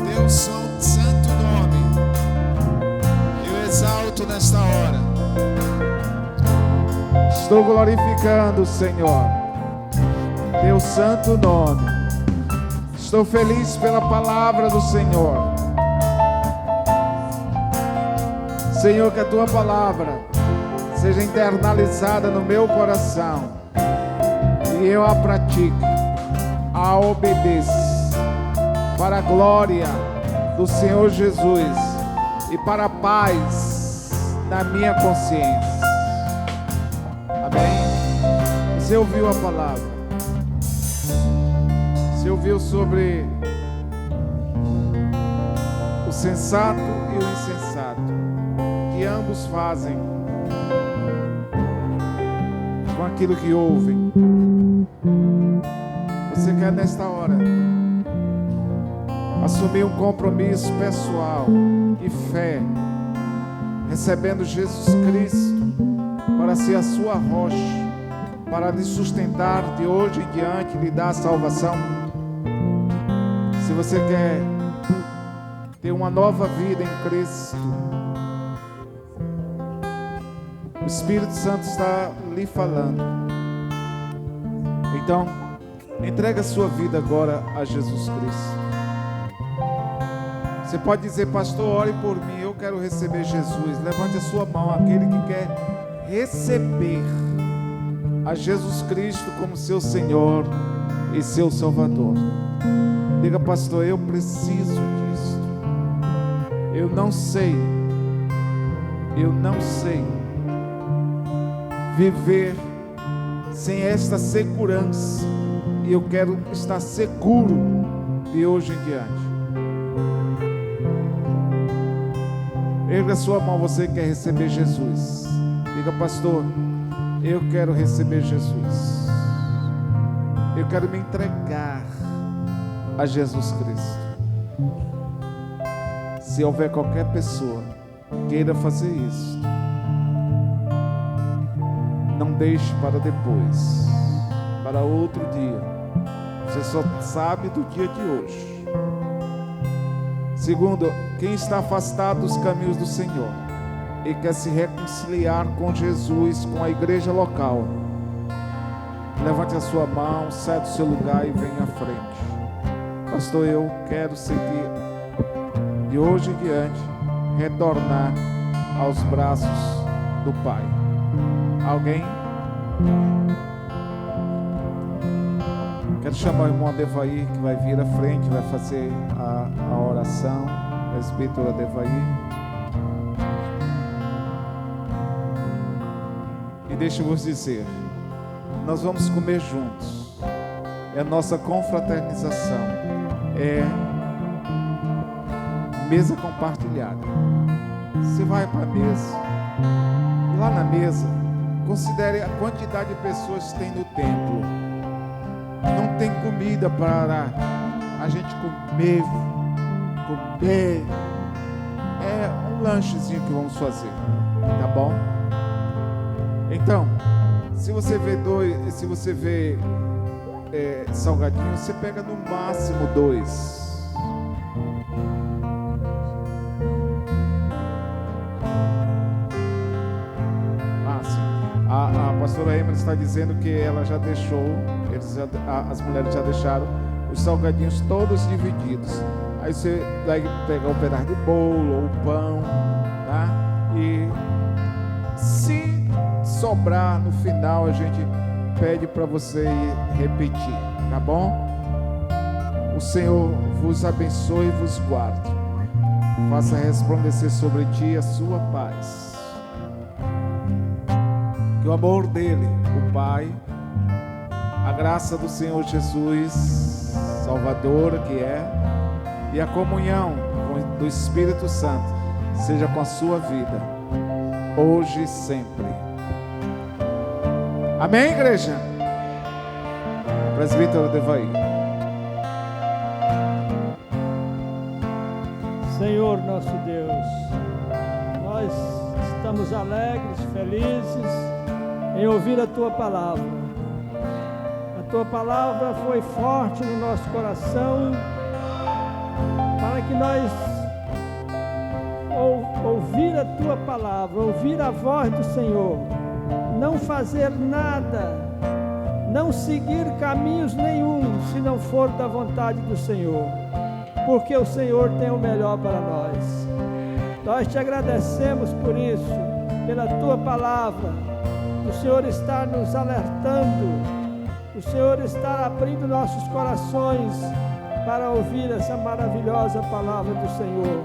Deus santo nome, eu exalto nesta hora. Estou glorificando, Senhor, teu santo nome. Estou feliz pela palavra do Senhor. Senhor, que a tua palavra seja internalizada no meu coração e eu a pratique, a obedeça, para a glória do Senhor Jesus e para a paz na minha consciência. Amém? Você ouviu a palavra? Você ouviu sobre o sensato e o insensato, que ambos fazem com aquilo que ouvem. quer nesta hora assumir um compromisso pessoal e fé, recebendo Jesus Cristo para ser a sua rocha, para lhe sustentar de hoje em diante, lhe dar a salvação. Se você quer ter uma nova vida em Cristo, o Espírito Santo está lhe falando. Então, entregue a sua vida agora a Jesus Cristo. Você pode dizer: pastor, ore por mim, eu quero receber Jesus. Levante a sua mão, aquele que quer receber a Jesus Cristo como seu Senhor e seu Salvador. Diga: pastor, eu preciso disso. Eu não sei viver sem esta segurança, e eu quero estar seguro de hoje em diante. Erga a sua mão, você que quer receber Jesus. Diga: pastor, eu quero receber Jesus. Eu quero me entregar a Jesus Cristo. Se houver qualquer pessoa que queira fazer isso, não deixe para depois, para outro dia. Você só sabe do dia de hoje. Segundo, quem está afastado dos caminhos do Senhor e quer se reconciliar com Jesus, com a igreja local, levante a sua mão, saia do seu lugar e venha à frente. Pastor, eu quero seguir de hoje em diante, retornar aos braços do Pai. Alguém? Quero chamar o irmão Adevair, que vai vir à frente, vai fazer a oração. Presbítero Adevair. E deixe-vos dizer, nós vamos comer juntos. É a nossa confraternização. É mesa compartilhada. Você vai para a mesa. Lá na mesa, considere a quantidade de pessoas que tem no templo. Não tem comida para a gente comer. É um lanchezinho que vamos fazer, tá bom? Então, se você vê salgadinho, você pega no máximo 2. Sim. A pastora Emily está dizendo que ela já deixou, as mulheres já deixaram os salgadinhos todos divididos. Aí você vai pegar um pedaço de bolo ou pão, tá? E se sobrar no final, a gente pede para você repetir, tá bom? O Senhor vos abençoe e vos guarde. Faça resplandecer sobre ti a sua paz. Que o amor dele, o Pai, a graça do Senhor Jesus, Salvador que é, e a comunhão do Espírito Santo seja com a sua vida, hoje e sempre. Amém, igreja? Presbítero Adevair. Senhor nosso Deus, nós estamos alegres, felizes em ouvir a Tua Palavra. A Tua Palavra foi forte no nosso coração, para que nós ouvir a Tua Palavra, ouvir a voz do Senhor, não fazer nada, não seguir caminhos nenhum, se não for da vontade do Senhor, porque o Senhor tem o melhor para nós. Nós te agradecemos por isso, pela Tua Palavra. O Senhor está nos alertando, o Senhor está abrindo nossos corações para ouvir essa maravilhosa palavra do Senhor.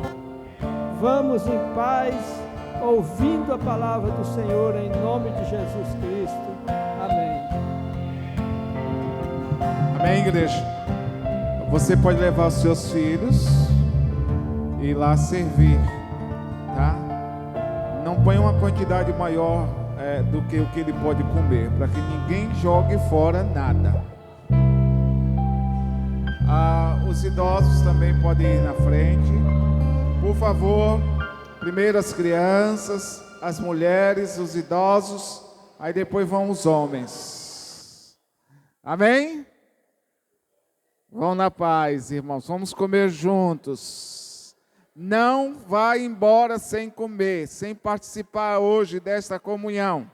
Vamos em paz, ouvindo a palavra do Senhor, em nome de Jesus Cristo. Amém. Amém, igreja? Você pode levar os seus filhos e ir lá servir, tá? Não ponha uma quantidade maior do que o que ele pode comer, para que ninguém jogue fora nada. Os idosos também podem ir na frente. Por favor, primeiro as crianças, as mulheres, os idosos, aí depois vão os homens. Amém? Vão na paz, irmãos. Vamos comer juntos. Não vá embora sem comer, sem participar hoje desta comunhão.